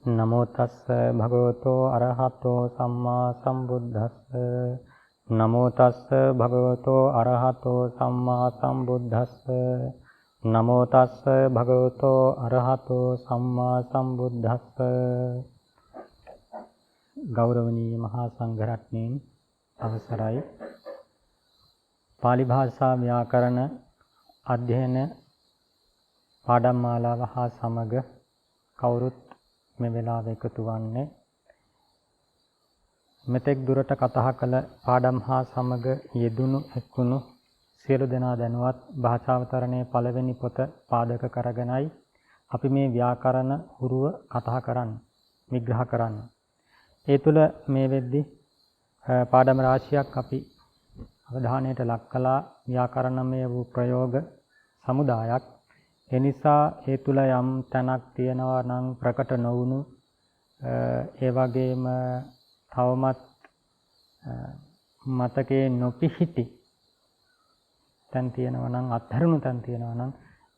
නමෝ තස්ස භගවතෝ අරහතෝ සම්මා සම්බුද්දස්ස නමෝ තස්ස භගවතෝ අරහතෝ සම්මා සම්බුද්දස්ස නමෝ තස්ස භගවතෝ අරහතෝ සම්මා සම්බුද්දස්ස ගෞරවනීය මහා සංඝරත්නයන් අවසරයි. පාලි භාෂා ව්‍යාකරණ අධ්‍යයන පාඩම් මාලාව හා සමග කවුරුත් මේ වෙලාවේ එකතු වන්නේ මෙතෙක් දුරට කතා කළ පාඩම් හා සමග යෙදුණු එක්ුණු සියලු දෙනා දැනුවත් භාෂාවතරණයේ පළවෙනි පොත පාදක කරගෙනයි අපි මේ ව්‍යාකරණ හුරුව කතා කරන්නේ විග්‍රහ කරන්නේ. ඒ තුළ මේ වෙද්දී පාඩම් රාශියක් අපි අවධානයට ලක් කළා ව්‍යාකරණමය වූ ප්‍රයෝග සමුදායක්. ඒ නිසා ඒ තුල යම් තැනක් තියෙනවා නම් ප්‍රකට නොවුණු ඒ වගේම තවමත් මතකේ නොපිහිටි තැන් තියෙනවා නම් අත්හැරුණු තැන් තියෙනවා නම්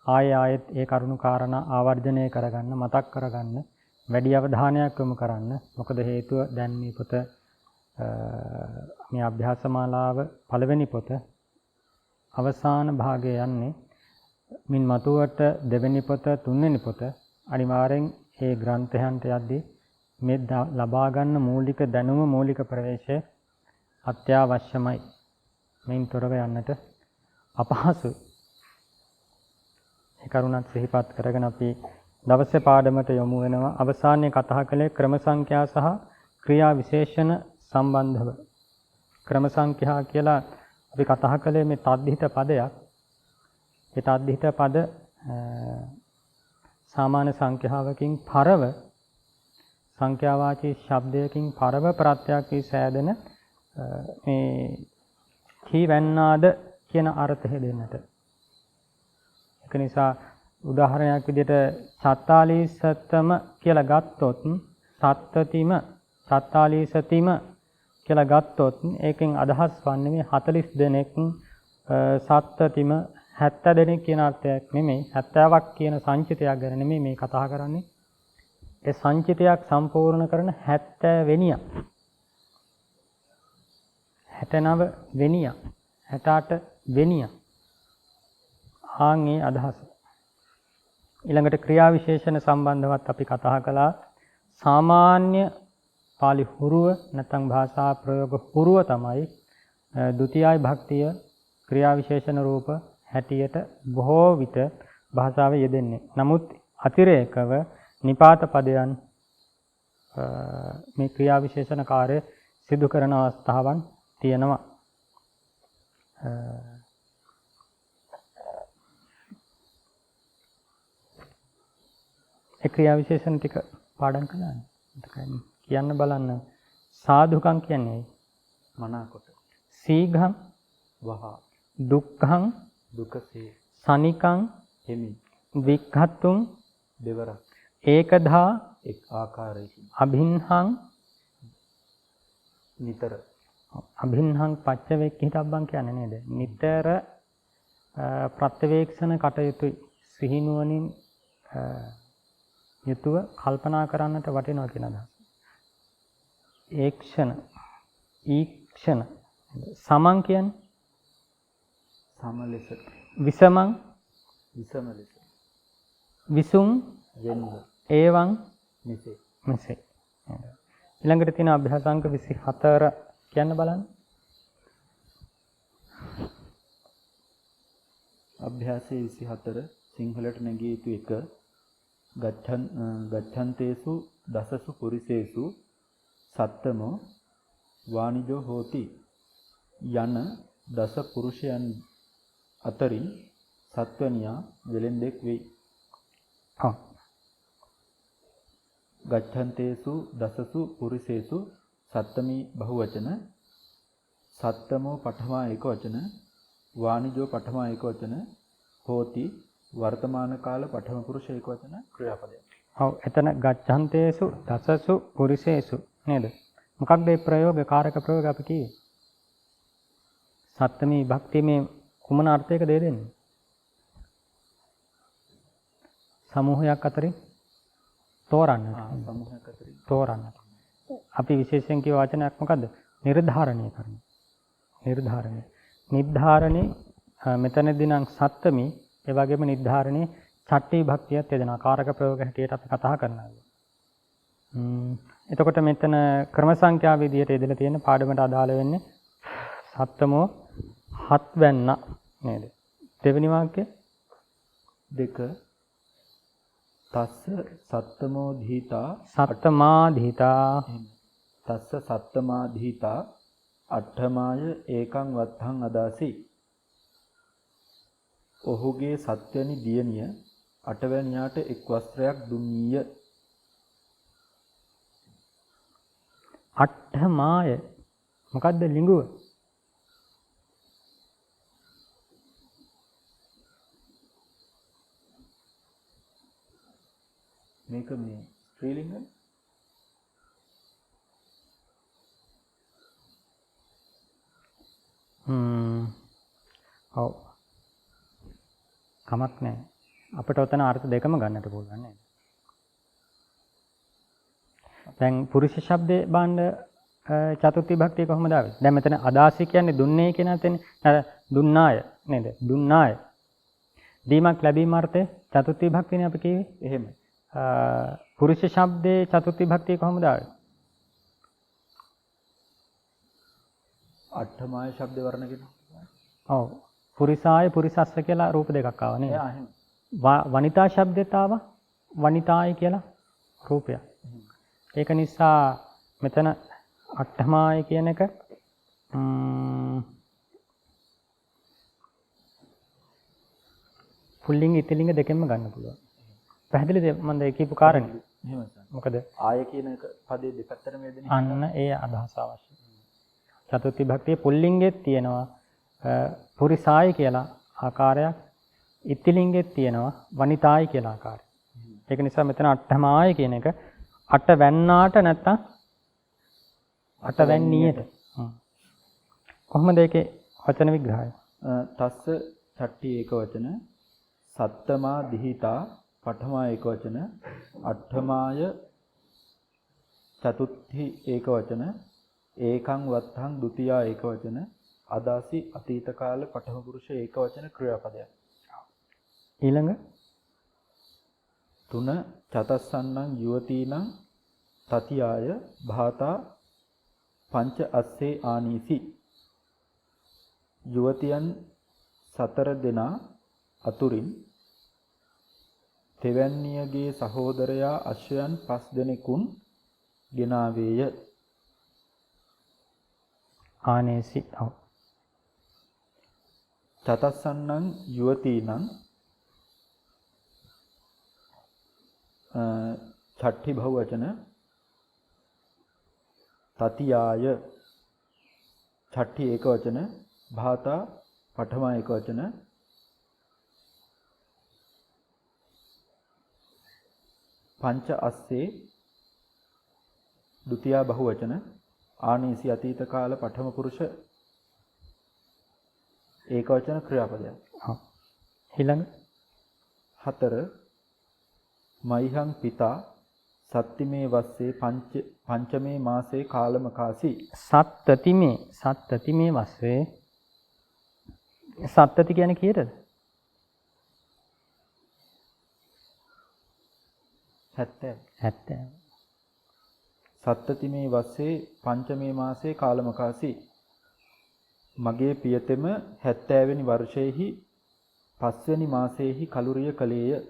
ආයෙත් ඒ කරුණු කාරණා ආවර්ජනය කරගන්න මතක් කරගන්න වැඩි අවධානයක් යොමු කරන්න. මොකද හේතුව දැන් මේ පොත මේ අභ්‍යාස මාලාව පළවෙනි පොත අවසාන භාගය යන්නේ. මින් මතුවට දෙවෙනි පොත තුන්වෙනි පොත අනිවාර්යෙන් මේ ග්‍රන්ථයන්ට යද්දී මේ ලබා ගන්න මූලික දැනුම මූලික ප්‍රවේශය අත්‍යවශ්‍යමයි. මේන් තොරව යන්නට අපහසුයි. ඒ කරුණත් සිහිපත් කරගෙන අපි දවසේ පාඩමට යොමු වෙනවා. අවසානයේ කතා කළේ ක්‍රම සංඛ්‍යා සහ ක්‍රියා විශේෂණ සම්බන්ධව. ක්‍රම සංඛ්‍යා කියලා අපි කතා කළේ මේ තද්දිත පදයක්. ඒ තද්දිත පද සාමාන්‍ය සංඛ්‍යාවකින් පරව සංඛ්‍යාවාචී ශබ්දයකින් පරව ප්‍රත්‍යක් වී සෑදෙන මේ කීවැන්නාද කියන අර්ථය දෙන්නට. ඒක නිසා උදාහරණයක් විදිහට චත්තාලීසතම කියලා ගත්තොත් සත්තතිම චත්තාලීසතිම කියලා ගත්තොත් ඒකෙන් අදහස් වන්නේ මේ 40 දෙනෙක් සත්තතිම 70 දෙනෙක් කියන අර්ථයක් නෙමෙයි 70ක් කියන සංචිතයක් ගැන නෙමෙයි මේ කතා කරන්නේ. ඒ සංචිතයක් සම්පූර්ණ කරන 70 වෙනියක් 69 වෙනියක් 68 වෙනියක් ආන්ගේ අදහස. ඊළඟට ක්‍රියා විශේෂණ සම්බන්ධවත් අපි කතා කළා. සාමාන්‍ය පාලි හුරුව නැත්නම් භාෂා ප්‍රයෝග හුරුව තමයි ဒုတိ ය භක්තිය ක්‍රියා විශේෂණ රූප හැටියට බොහෝ විට භාෂාවේ යෙදෙන්නේ. නමුත් අතිරේකව නිපාත පදයන් මේ ක්‍රියා විශේෂණ කාර්ය සිදු කරන අවස්ථාවන් තියෙනවා. ඒ ක්‍රියා විශේෂණ ටික පාඩම් කළානේ. කියන්න බලන්න. සාධුකම් කියන්නේ මනාකොට. සීඝං වහ. දුක්ඛං දුකසේ. සනිකං හිමි. වික්ඛතුං දෙවරක්. ඒකදා එක් ආකාරයකින්. අභින්හං නිතර. අභින්හං පච්චවේක්ඛිතබ්බං කියන්නේ නේද? නිතර ප්‍රත්‍යවේක්ෂණ කටයුතු සිහිනුවණින් යුතුව කල්පනා කරන්නට වටිනවා කියන අදහස. ඒක්ෂණ ඊක්ෂණ සමං කියන්නේ සම ලෙස. විසමං විසම ලෙස. විසුං වෙන්න. ඒවං මෙසේ. මෙසේ. ඊළඟට තියෙන අභ්‍යාසාංක 24 කියන්න බලන්න. අභ්‍යාසයේ 24 සිංහලට නැගිය යුතු 1 ගච්ඡන්තේසු දසසු පුරිසේසු සත්තමෝ වාණිජෝ හෝති යන දස පුරුෂයන් අතරින් සත්වනියා වෙලෙන්දෙක් වෙයි. ඔව්. ගච්ඡන්තේසු දසසු පුරිසේසු සත්තමී බහුවචන සත්තමෝ පඨමා ඒක වචන වාණිජෝ පඨමා ඒක වචන හෝති වර්තමාන කාල පඨම පුරුෂ ඒක වචන ක්‍රියාපදයක්. ඔව් එතන ගච්ඡන්තේසු දසසු පුරිසේසු නේද? මොකක්ද මේ ප්‍රයෝග කාරක ප්‍රයෝග අපි කියේ? සත්තමී භක්තිය මේ කුමන අර්ථයකද දෙන්නේ? සමූහයක් අතරින් තෝරන්නට. සමූහයක් අතරින් තෝරන්නට. අපි විශේෂයෙන් කියව වචනයක් මොකද්ද? නිර්ධාරණය කරන. නිර්ධාරණය. නිර්ධාරණේ මෙතනදී නම් සත්තමී ඒ වගේම නිර්ධාරණේ චට්ටි භක්තියත් යදෙනවා. කාරක ප්‍රයෝග හැටියට අපි කතා කරනවා. එතකොට මෙතන ක්‍රම සංඛ්‍යා විදියට යදලා තියෙන පාඩමට අදාළ වෙන්නේ සත්තමෝ හත් වෙන්න නේද? දෙවෙනි වාක්‍යය දෙක තස්ස සත්තමෝ දීතා සත්තමා දීතා තස්ස සත්තමා දීතා අට්ඨමාය ඒකං වත්තං අදාසි. ඔහුගේ සත්වැනි දියණිය අටවැනියාට එක් වස්ත්‍රයක් දුන්නීය. අට්ඨමාය මොකද්ද ලිංගුව? මේක මේ ස්ත්‍රීලිංග ඔව් කමක් නැහැ. අපිට උතන අර්ථ දෙකම ගන්නට පුළුවන් නේද? දැන් පුරුෂ ශබ්දේ බාණ්ඩ චතුර්ථ විභක්තිය කොහොමද ආවේ? දැන් මෙතන අදාසි කියන්නේ දුන්නේ කියන තැනේ දුන්නාය නේද? දුන්නාය. දීමක් ලැබීම අර්ථය චතුර්ථ විභක්තියනේ අපි කිව්වේ. එහෙම. පුරුෂ ශබ්දේ චතුර්ථ විභක්තිය කොහොමද ආවේ? අට්ඨමාය ශබ්ද වර්ණගෙන. ඔව්. පුරිසාය පුරිසස්ස කියලා රූප දෙකක් ආවා නේද? එයා එහෙම. වනිතා ශබ්දෙත් ආවා. වනිතායි කියලා රූපයක්. ඒක නිසා මෙතන අට්ඨමාය කියන එක පුල්ලිංග ඉතිලිංග දෙකෙන්ම ගන්න පුළුවන්. පැහැදිලිද මම ඒ කියපු කාරණේ? එහෙම මොකද ආය කියන එක පදේ දෙපැත්තටම යෙදෙන අන්න ඒ අදහස අවශ්‍යයි. චතුර්ථ විභක්තියේ පුල්ලිංගෙත් තියෙනවා පුරිසායි කියලා ආකාරයක්, ඉතිලිංගෙත් තියෙනවා වනිතායි කියලා ආකාරයක්. ඒක නිසා මෙතන අට්ඨමාය කියන එක අට වැන්නාට නැත්තම් අට වැන්නියට. කොහොමද ඒකේ වචන විග්‍රහය? තස්ස චට්ටි ඒක වචන සත්තමා දිහිතා පඨමා ඒක වචන අට්ඨමාය චතුත්ථි ඒක වචන ඒකං වත්තං ဒ ුතියා ඒක වචන අදාසි අතීත කාල පඨම පුරුෂ ඒක වචන ක්‍රියාපදයක්. ඊළඟ තුන චතස්සන්නං යුවතීනං තතියාය භාතා පංච අස්සේ ආනීසි. යුවතියන් සතර දෙනා අතුරින් තෙවැන්නියගේ සහෝදරයා අශ්වයන් 5 දෙනෙකුන් ගෙනාවේය. ආනේසි. ඔව්. චතස්සන්නං යුවතීනං ඡට්ඨි බහුවචන තතියාය ඡට්ඨි ඒක වචන භාතා පඨමා ඒක වචන පංච අස්සේ ဒ ුතියා බහුවචන ආනීසි අතීත කාල පඨම පුරුෂ ඒක වචන ක්‍රියාපදයක්. ඔව්. ඊළඟ හතර මයිහං පිතා සත්තිමේ වස්සේ පංචමේ මාසේ කාලමකාසි. සත්තතිමේ වස්සේ සත්තති කියන්නේ කීයටද? 70. සත්තතිමේ වස්සේ පංචමේ මාසේ කාලමකාසි. මගේ පියතෙම 70 වෙනි වර්ෂයේහි 5 වෙනි මාසයේහි කලුරිය කලේය.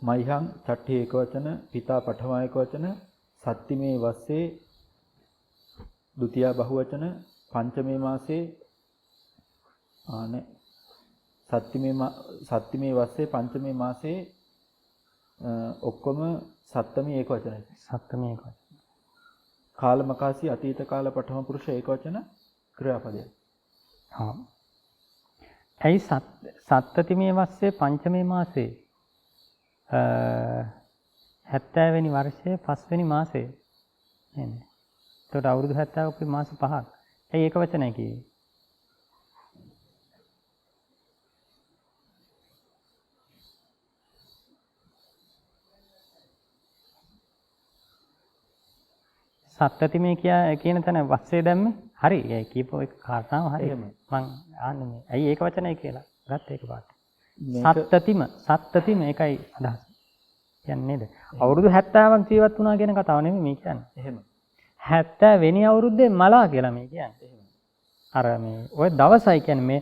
මයිහං චට්ඨි ඒක වචන පිතා පඨමා ඒක වචන සත්තිමේ වස්සේ ဒ ුතියා බහුවචන පංචමේ මාසේ සත්තිමේ වස්සේ පංචමේ මාසේ ඔක්කොම සත්තමී ඒක වචනයි. සත්තමී ඒක වචන. කාලමකාසී අතීත කාල පඨම පුරුෂ ඒක වචන ක්‍රියාපදයක්. හා. ඇයි සත්තතිමේ වස්සේ පංචමේ මාසේ 70 වෙනි වර්ෂයේ 5 වෙනි මාසේ නේද? එතකොට අවුරුදු 70ක මාස 5ක්. ඇයි ඒක වචනයි කිව්වේ? සත්තතිමේ කියන තැන වස්සේ දැම්මේ හරි. ඒ කියපෝ එක කාරණාව හරි. මං ආන්නේ මේ. ඇයි ඒක වචනයි කියලා ගත්ත ඒක පාට. සත්තතිම ඒකයි අදහස. කියන්නේ නේද? අවුරුදු 70ක් ජීවත් වුණා කියන කතාව නෙමෙයි මේ කියන්නේ. එහෙම. 70 වෙනි අවුරුද්දේ මලා කියලා මේ කියන්නේ. එහෙම. අර මේ ඔය දවසයි කියන්නේ මේ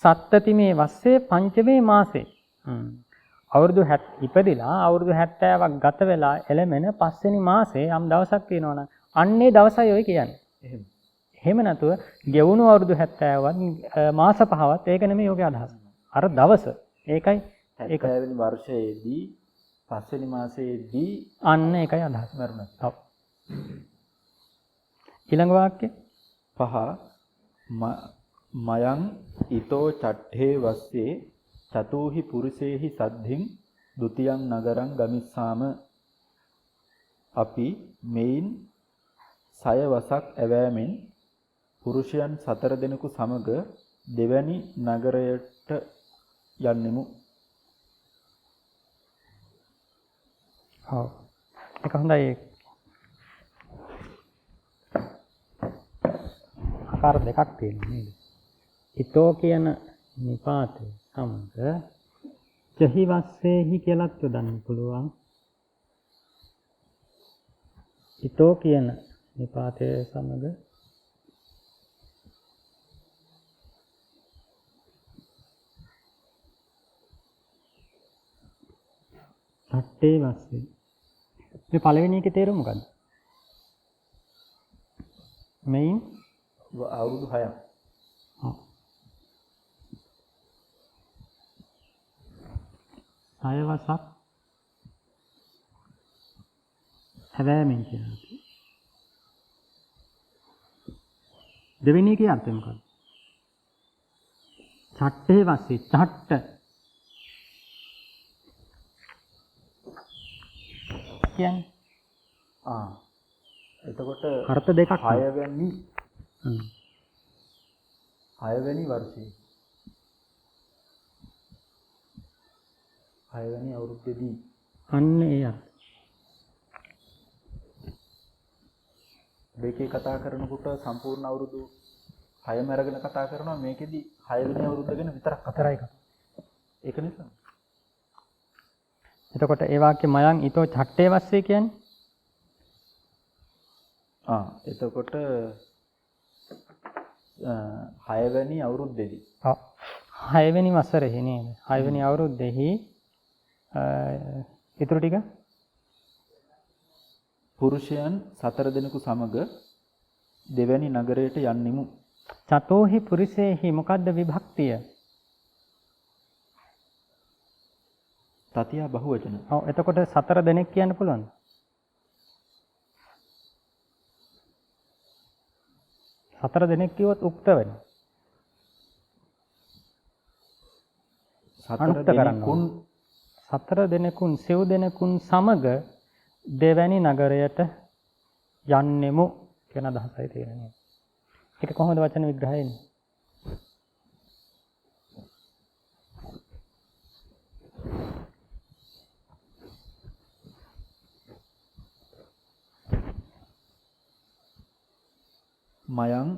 සත්තතිමේ වස්සේ පංචමේ මාසේ. අවුරුදු 70 ඉපදිලා අවුරුදු 70ක් ගත වෙලා එළමෙන 5 වෙනි මාසේ යම් දවසක් තියෙනවනම් අන්නේ දවසයි ඔය කියන්නේ. එහෙම. එහෙම නැතුව ගෙවුණු අවුරුදු 70වත් මාස 5වත් ඒක නෙමෙයි යෝගය අදහස. අර දවස. ඒකයි 70 වෙනි වර්ෂයේදී 5 වෙනි මාසයේදී අන්න ඒකයි අදහස. මරණ. ඔව්. ඊළඟ වාක්‍ය 5 මයං ඊතෝ චට්ඨේ වස්සේ චතුහි පුරුෂේහි සද්ධින් ဒ ුතියං නගරං ගමිස්සාම අපි මෙයින් 6 වසක් ඇවෑමෙන් පුරුෂයන් 4 දෙනෙකු සමග දෙවැනි නගරයට යන්නෙමු. ඔව්. ඒක හොඳයි. ආකාර දෙකක් තියෙනවා නේද? ඊතෝ කියන නිපාතය සමග ජහි වස්සේහි කියලාත් යොදන්න පුළුවන්. ඊතෝ කියන නිපාතය සමග චට්ඨේ වස්සේ. මේ පළවෙනි එකේ තේරුම මොකද්ද? මෙයින් අවුරුදු 6ක්. ඔව්. 6 වසක් හැවෑමෙන් කියනවා. දෙවෙනි එකේ අර්ථය මොකක්ද? චට්ඨේ වස්සේ චට්ඨ කියන්නේ එතකොට අර්ථ දෙකක් 6 වෙනි වර්ෂයේ 6 වෙනි අවුරුද්දේදී අන්න ඒ අර්ථ. මේකේ කතා කරනකොට සම්පූර්ණ අවුරුදු 6ම අරගෙන කතා කරනවා. මේකෙදි 6 වෙනි අවුරුද්ද ගැන විතරක් කතරයි කතා. ඒක නිසා. එතකොට ඒ වාක්‍ය මයං ඊතෝ චට්ඨේ වස්සේ කියන්නේ එතකොට 6 වෙනි අවුරුද්දේදී. ඔව්. 6 වෙනි වසරේ නේද? 6 වෙනි අවුරුද්දේහි ඊටු ටික පුරුෂයන් 4 දෙනෙකු සමග දෙවැනි නගරයට යන්නෙමු. චතෝහි පුරිසේහි මොකද්ද විභක්තිය? තතිය බහුවචන. ඔව්. එතකොට 4 දෙනෙක් කියන්න පුළුවන්ද? 4 දෙනෙක් කිව්වොත් උක්ත වෙනවා. 4 දෙනෙකුන් සිව් දෙනෙකුන් සමග දෙවැනි නගරයට යන්නෙමු කියන අදහසයි තියෙන්නේ. ඒක කොහොමද වචන විග්‍රහය එන්නේ? මයං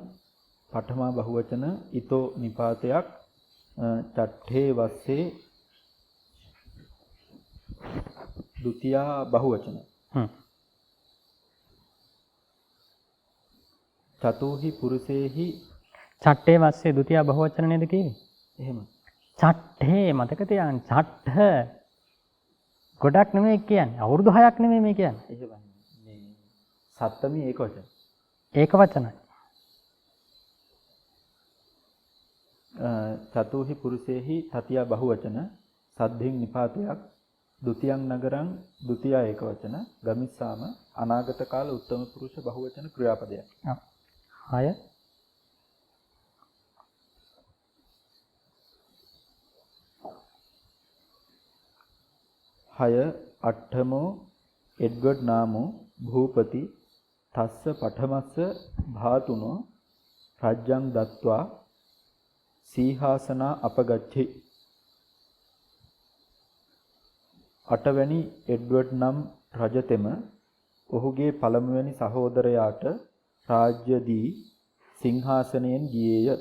පඨමා බහුවචන ඊතෝ නිපාතයක් චට්ඨේ වස්සේ ဒ ුතියා බහුවචන. චතුහි පුරුෂේහි චට්ඨේ වස්සේ ဒ ුතියා බහුවචන නේද කිව්වේ? එහෙම. චට්ඨේ මතක තියාගන්න. චට්ඨ ගොඩක් නෙමෙයි කියන්නේ. අවුරුදු 6ක් නෙමෙයි මේ කියන්නේ. එහෙමයි. මේ සත්තමී ඒක වචන. ඒක වචනයි. චතුහි පුරුෂේහි තතිය බහුවචන සද්ධින් නිපාතයක් ဒ ුතියං නගරං ဒ ුතිය ඒකවචන ගමිස්සාම අනාගත කාල උත්තම පුරුෂ බහුවචන ක්‍රියාපදයක්. ඔව්. 6 අට්ඨමෝ එඩ්වඩ් නාමෝ භූපති තස්ස පඨමස්ස භාතුනෝ රජ්ජං දත්වා සීහාසනා අපගච්ඡි. අටවැනි එඩ්වඩ් නම් රජතෙම ඔහුගේ පළමුවැනි සහෝදරයාට රාජ්‍ය දී සිංහාසනයෙන් ගියේය.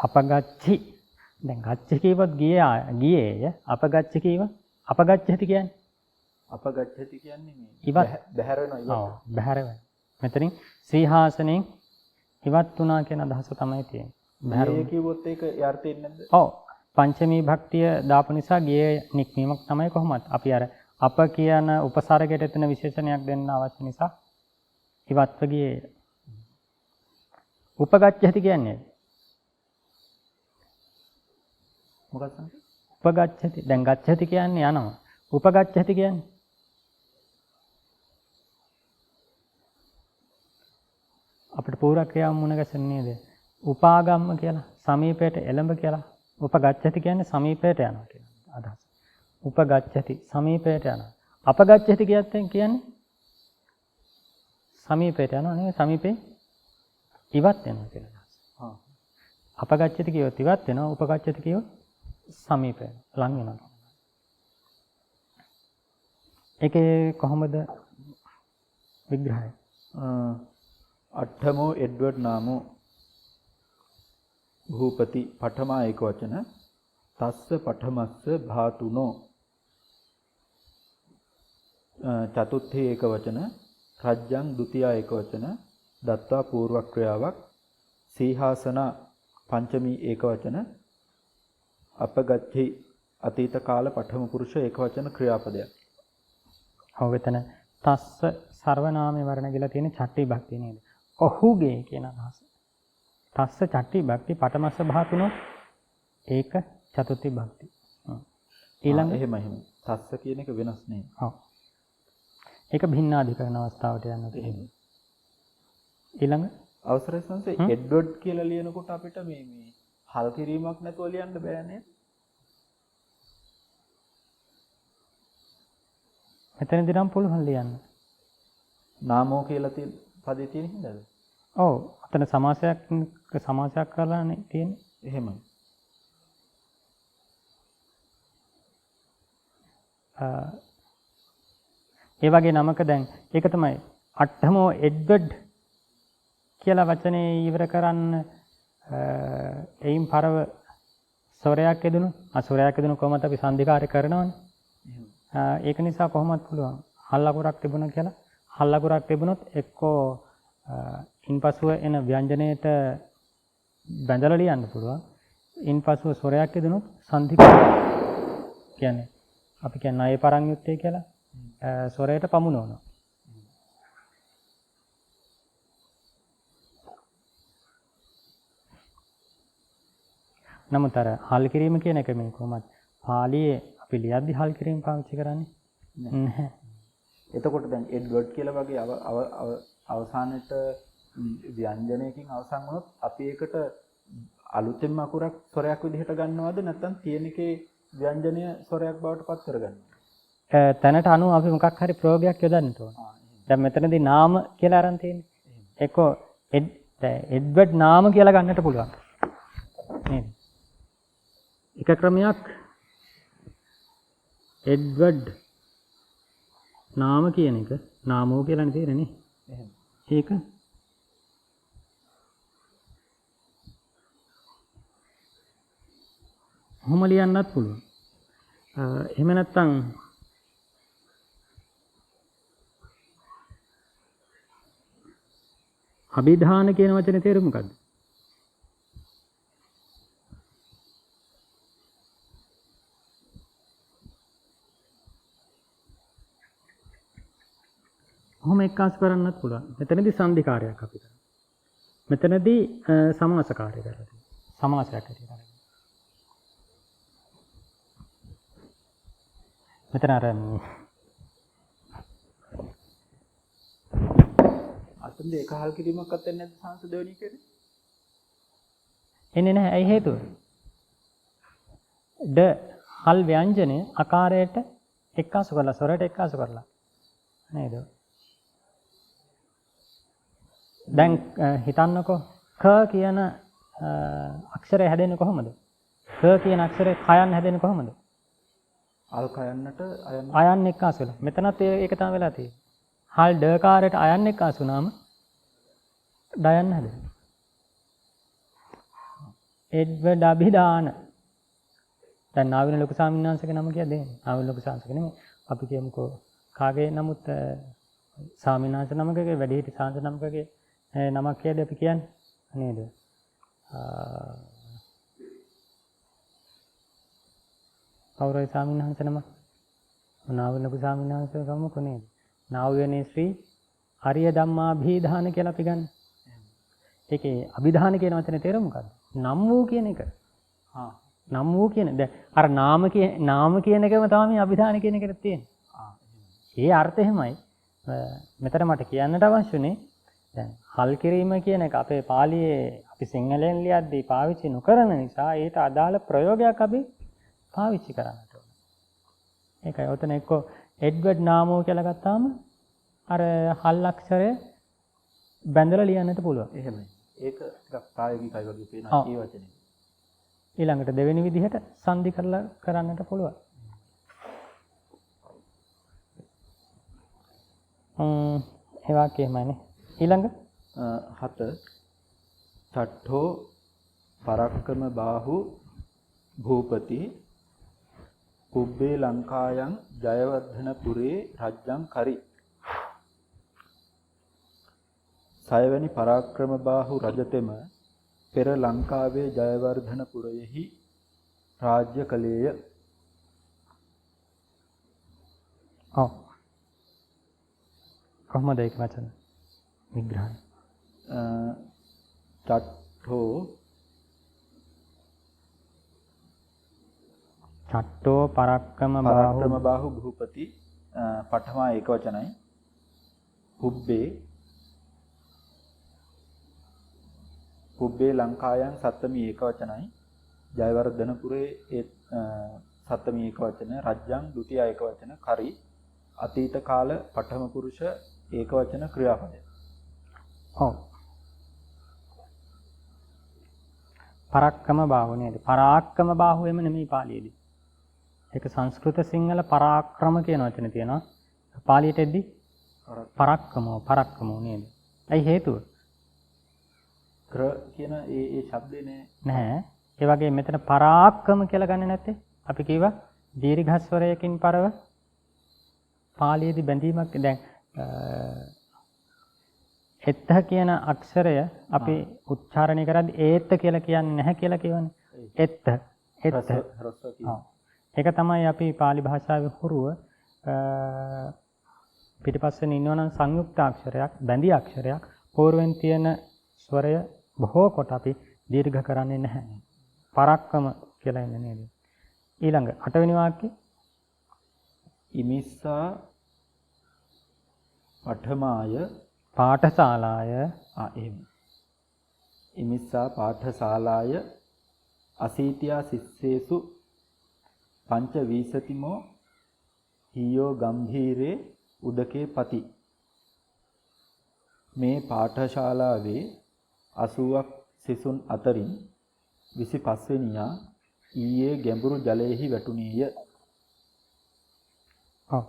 අපගච්ඡි. දැන් ගච්ඡ කීවත් ගියේය. අපගච්ඡ කීව අපගච්ඡති කියන්නේ. අපගච්ඡති කියන්නේ මේ ඉවත් බැහැර වෙනවා ඉවත්. ඔව් බැහැර වෙනවා. මෙතනින් සීහාසනයෙන් ඉවත් වුණා කියන අදහස තමයි තියෙන්නේ. බැහැර ගියේ කිව්වොත් ඒක යර්ථයෙන් නැද්ද? ඔව්. පංචමී භක්තිය දාපු නිසා ගියේ නික්මීමක් තමයි කොහොමද? අපි අර අප කියන උපසර්ගයට එතන විශේෂණයක් දෙන්න අවශ්‍ය නිසා ඉවත්ව ගියේ. උපගච්ඡති කියන්නේ මොකක්ද? උපගච්ඡති. දැන් ගච්ඡති කියන්නේ යනවා. උපගච්ඡති කියන්නේ අපිට පූර්ව ක්‍රියාව මුණ ගැසෙන්නේ නේද? උපාගම්ම කියලා සමීපයට එළඹ කියලා. උපගච්ඡති කියන්නේ සමීපයට යනවා කියන අදහස. උපගච්ඡති සමීපයට යනවා. අපගච්ඡති කියන්නේ සමීපයට යනවා නෙවෙයි සමීපේ ඉවත් වෙනවා කියන අදහස. හා. අපගච්ඡති කියොත් ඉවත් වෙනවා. උපගච්ඡති කියොත් සමීපය ලං වෙනවා. ඒකේ කොහොමද විග්‍රහය? අට්ඨමෝ එඩ්වඩ් නාමෝ භූපති පඨමා ඒකවචන තස්ස පඨමස්ස භාතුනෝ චතුත්ථේ ඒකවචන රජ්ජං ဒ ුතිය ඒකවචන දත්වා පූර්ව ක්‍රියාවක් සීහාසන පංචමී ඒකවචන අපගච්ඡි අතීත කාල පඨම පුරුෂ ඒකවචන ක්‍රියාපදයක්. ඔව් එතන තස්ස සර්වනාමයේ වර්ණ කියලා තියෙන චට්ටි භක්තිය නේද? ඔහුගේ කියන අදහස. තස්ස චට්ටි භක්ති පඨමස්ස භාතුනෝ ඒක චතුත්ථි භක්ති. ඊළඟ එහෙම තස්ස කියන එක වෙනස් නේ. ඔව්. ඒක භින්නාධිකරණ අවස්ථාවට යනවා කියන්නේ. ඊළඟ අවසරයි සංසේ එඩ්වඩ් කියලා ලියනකොට අපිට මේ හල් කිරීමක් නැතුව ලියන්න බෑ නේද? මෙතනදී නම් පුළුවන් ලියන්න. නාමෝ කියලා තියෙන පදේ තියෙන හින්දාද? ඔව්. අතන සමාසයක් කරලානේ තියෙන්නේ. එහෙමයි. ඒ වගේ නමක දැන් ඒක තමයි අට්ඨමෝ එඩ්වඩ් කියලා වචනේ ඉවර කරන්න එයින් පරව ස්වරයක් යෙදුණු අස්වරයක් යෙදුණු කොහොමද අපි සංධිකාරය කරනවනේ. ඒක නිසා කොහොමද පුළුවන් හල් ලකුරක් තිබුණා කියලා හල් ලකුරක් තිබුණොත් එක්කෝ ඉන්පසුව එන ව්‍යංජනයේට බැඳලා ලියන්න පුළුවන්. ඉන්පසුව ස්වරයක් යෙදුණොත් සංධිකාරය කියන්නේ අපි කියන්නේ ණය පරංයුත්තේ කියලා ස්වරයට පමුණවනවා. නමුත් අර හල් කිරීම කියන එක මේ කොහොමද පාලියේ අපි ලියද්දි හල් කිරීම පාවිච්චි කරන්නේ නැහැ. එතකොට දැන් එඩ්වඩ් කියලා වගේ අවසානයේට ව්‍යංජනයකින් අවසන් වුණොත් අපි ඒකට අලුතෙන්ම අකුරක් ස්වරයක් විදිහට ගන්නවද නැත්නම් තියෙන එකේ ව්‍යංජනය ස්වරයක් බවට පත් කරගන්නවද? තැනට අනුව අපි මොකක් හරි ප්‍රයෝගයක් යොදන්න ඕන. දැන් මෙතනදී නාම කියලා අරන් තියෙන්නේ. එක්කෝ එඩ්වඩ් නාම කියලා ගන්නට පුළුවන්. නේද? එක ක්‍රමයක් එඩ්වඩ් නාම කියන එක නාමෝ කියලානේ තියෙන්නේ. එහෙම. ඒක කොහොම ලියන්නත් පුළුවන්. එහෙම නැත්නම් අභිධාන කියන වචනේ තේරුම මොකද්ද? කොහොම එක්කාසු කරන්නත් පුළුවන්. මෙතනදී සංධිකාරයක් අපි කරනවා. මෙතනදී සමාසකාරය කරලා තියෙනවා. සමාසයක් ඇති කරලා. මෙතන අර අතෙන්ද එක හල් කිරීමක් අත්දැන්නේ නැද්ද සංසදවණී කියන්නේ? එන්නේ නැහැ. ඇයි හේතුව? ඩ හල් ව්‍යංජනය ආකාරයට එක්කාසු කරලා ස්වරයට එක්කාසු කරලා නේද? දැන් හිතන්නකෝ ක කියන අක්ෂරය හැදෙන්නේ කොහොමද? ක කියන අක්ෂරේ කයන් හැදෙන්නේ කොහොමද? අල් කයන්නට අයන් එක්කාසු වෙලා. මෙතනත් ඒක තමයි වෙලා තියෙන්නේ. හල් ඩ කාරයට අයන් එක්කාසු වුණාම ඩයන් හැදෙනවා. එඩ්වඩ් අභිදාන. දැන් නාවින ලොකු ස්වාමීන් වහන්සේගේ නම කියද දෙන්නේ. නාවින ලොකු ස්වාමීන් නෙමෙයි. අපි කියමුකෝ කාගේ නමුත් ස්වාමීන් වහන්සේ නමකගේ වැඩිහිටි සාංශ නමකගේ නමක් කියද අපි කියන්නේ නේද? කවුරුයි ස්වාමීන් වහන්සේ නම? නාවින ලොකු ස්වාමීන් වහන්සේ ගමුකෝ නේද? නාවිනේ ශ්‍රී ආර්ය ධම්මාභිධාන කියලා අපි ගන්න. ඒකේ අභිධාන කියන වචනේ තේරුම මොකක්ද? නම් වූ කියන එක. නම් වූ කියන දැන් අර නාම කියන එකම තමයි මේ අභිධාන කියන එකට තියෙන්නේ. ඒ අර්ථය එහෙමයි. මෙතන මට කියන්නට අවශ්‍යුනේ දැන් හල් කිරීම කියන එක අපේ පාලියේ අපි සිංහලෙන් ලියද්දී පාවිච්චි නොකරන නිසා ඊට අදාළ ප්‍රයෝගයක් අපි පාවිච්චි කරන්නට ඕන. ඒකයි ඔතන එක්ක එඩ්වඩ් නාමෝ කියලා ගත්තාම අර හල් අක්ෂරය බැඳලා ලියන්නට පුළුවන්. එහෙමයි. ඒක ටිකක් ප්‍රායෝගිකයි වගේ පේනවා ඒ වචනේ. ඊළඟට දෙවෙනි විදිහට සංදි කරලා කරන්නට පුළුවන්. ඒ වාක්‍යය එහෙමයිනේ. ඊළඟ 7 චට්ඨෝ පරක්කම බාහු භූපති පුබ්බේ ලංකායන් ජයවර්ධනපුරේ රජ්ජං කරි. සයවැනි පරාක්‍රම බාහු රජතෙම පෙර ලංකාවේ ජයවර්ධනපුරයෙහි රාජ්‍ය කළේය. ඔව්. කොහොමද ඒක වචන විග්‍රහය? චට්ඨෝ පරක්කම බාහු භූපති පඨමා ඒක වචනයි. පුබ්බේ ලංකායන් සත්තමී ඒක වචනයි. ජයවර්ධනපුරේ සත්තමී ඒක වචන. රජ්ජං ဒ ුතිය ඒක වචන. කරි අතීත කාල පඨම පුරුෂ ඒක වචන ක්‍රියාපදය. ඔව්. පරක්කම බාහු නේද? පරාක්කම බාහු එම නෙමෙයි පාලියේදී. ඒක සංස්කෘත සිංහල පරාක්‍රම කියන වචනේ තියෙනවා. පාලියට එද්දි පරක්කමෝ නේද? ඇයි හේතුව? ක්‍ර කියන ඒ શબ્දේ නැහැ. ඒ වගේ මෙතන පරාක්කම කියලා ගන්නේ නැත්තේ. අපි කිව්වා දීර්ඝස්වරයකින් පරව පාලියේදී බැඳීමක් දැන් එත්ත කියන අක්ෂරය අපි උච්චාරණය කරද්දී ඒත්ත කියලා කියන්නේ නැහැ කියලා කියවනේ. එත්ත. ඒක තමයි අපි පාලි භාෂාවේ හුරුව පිටිපස්සෙන් ඉන්නවනම් සංයුක්ත අක්ෂරයක්, බැඳි අක්ෂරයක්, පූර්වෙන් තියෙන ස්වරය බොහෝ කොට අපි දීර්ඝ කරන්නේ නැහැ. පරක්කම කියලා ඉන්නේ නේද? ඊළඟ 8 වෙනි වාක්‍යය ඉමිස්සා පඨමාය පාඨශාලාය එහෙම. ඉමිස්සා පාඨශාලාය අසීතියා සිස්සේසු පංච වීසතිමෝ හියෝ ගම්භීරේ උදකේ පති. මේ පාඨශාලාවේ 80ක් සිසුන් අතරින් 25 වෙනියා ඊයේ ගැඹුරු ජලයේහි වැටුණේය. ඔව්.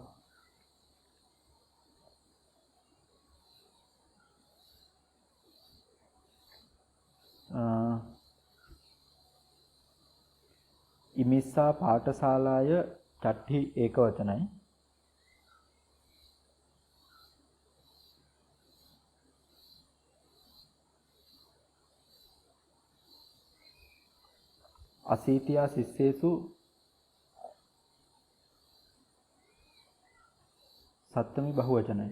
ඉමිස්සා පාඨශාලාය චට්ඨි ඒක වචනයි. අසීතියා සිස්සේසු සත්තමි බහුවචනයි.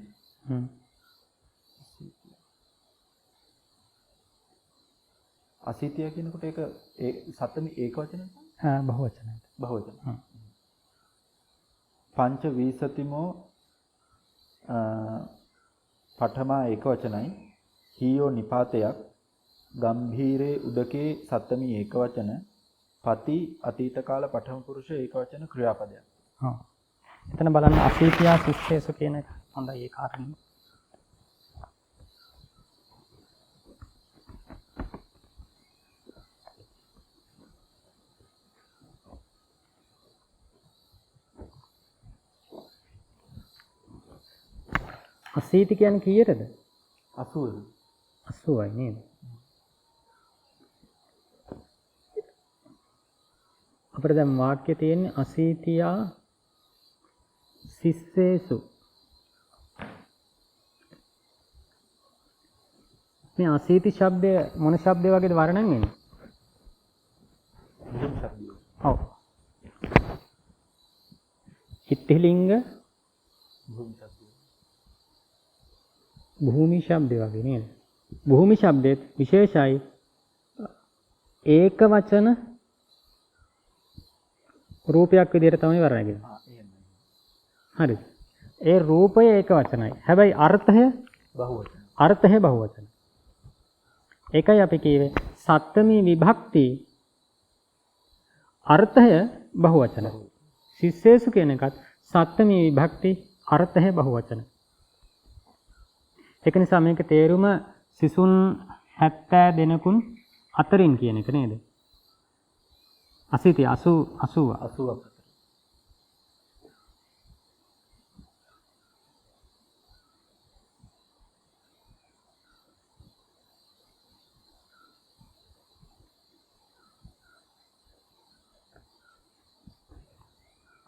අසීතිය කියනකොට ඒක සතමි ඒක වචනද? බහුවචනයි. බහුවචන. පංච විසතිමෝ පඨමා ඒක වචනයි. හීයෝ නිපාතයක්. ගම්භීරේ උදකේ සතමි ඒක වචන. පති අතීත කාල පඨම පුරුෂ ඒක වචන ක්‍රියාපදයක්. ඔව්. එතන බලන්න අසීතියා සිස්සේසු කියන එක හොඳයි ඒ කාරණේ. අසීති කියන්නේ කීයටද? 80. 80යි නේද? අපිට දැන් වාක්‍ය තියෙන්නේ අසීතියා සිස්සේසු. මේ අසීති શબ્දය මොන શબ્දේ වගේද වර්ණන් වෙන්නේ? මුලින් શબ્දය. ඔව්. ඉත්තිලිංග භූමි શબ્දේ වගේ නේද? භූමි શબ્දෙත් විශේෂයි ඒක වචන රූපයක් විදිහට තමයි වර්ණනය කරන්නේ. හරිද? ඒ රූපය ඒක වචනයි. හැබැයි අර්ථය බහුවචන. අර්ථය බහුවචන. ඒකයි අපි කියවේ සත්ත්මී විභක්ති අර්ථය බහුවචන. සිස්සේසු කියන එකත් සත්ත්මී විභක්ති අර්ථය බහුවචන. ඒක නිසා මේක තේරුම සිසුන් 70 දෙනෙකුන් අතරින් කියන එක නේද? අසීති 80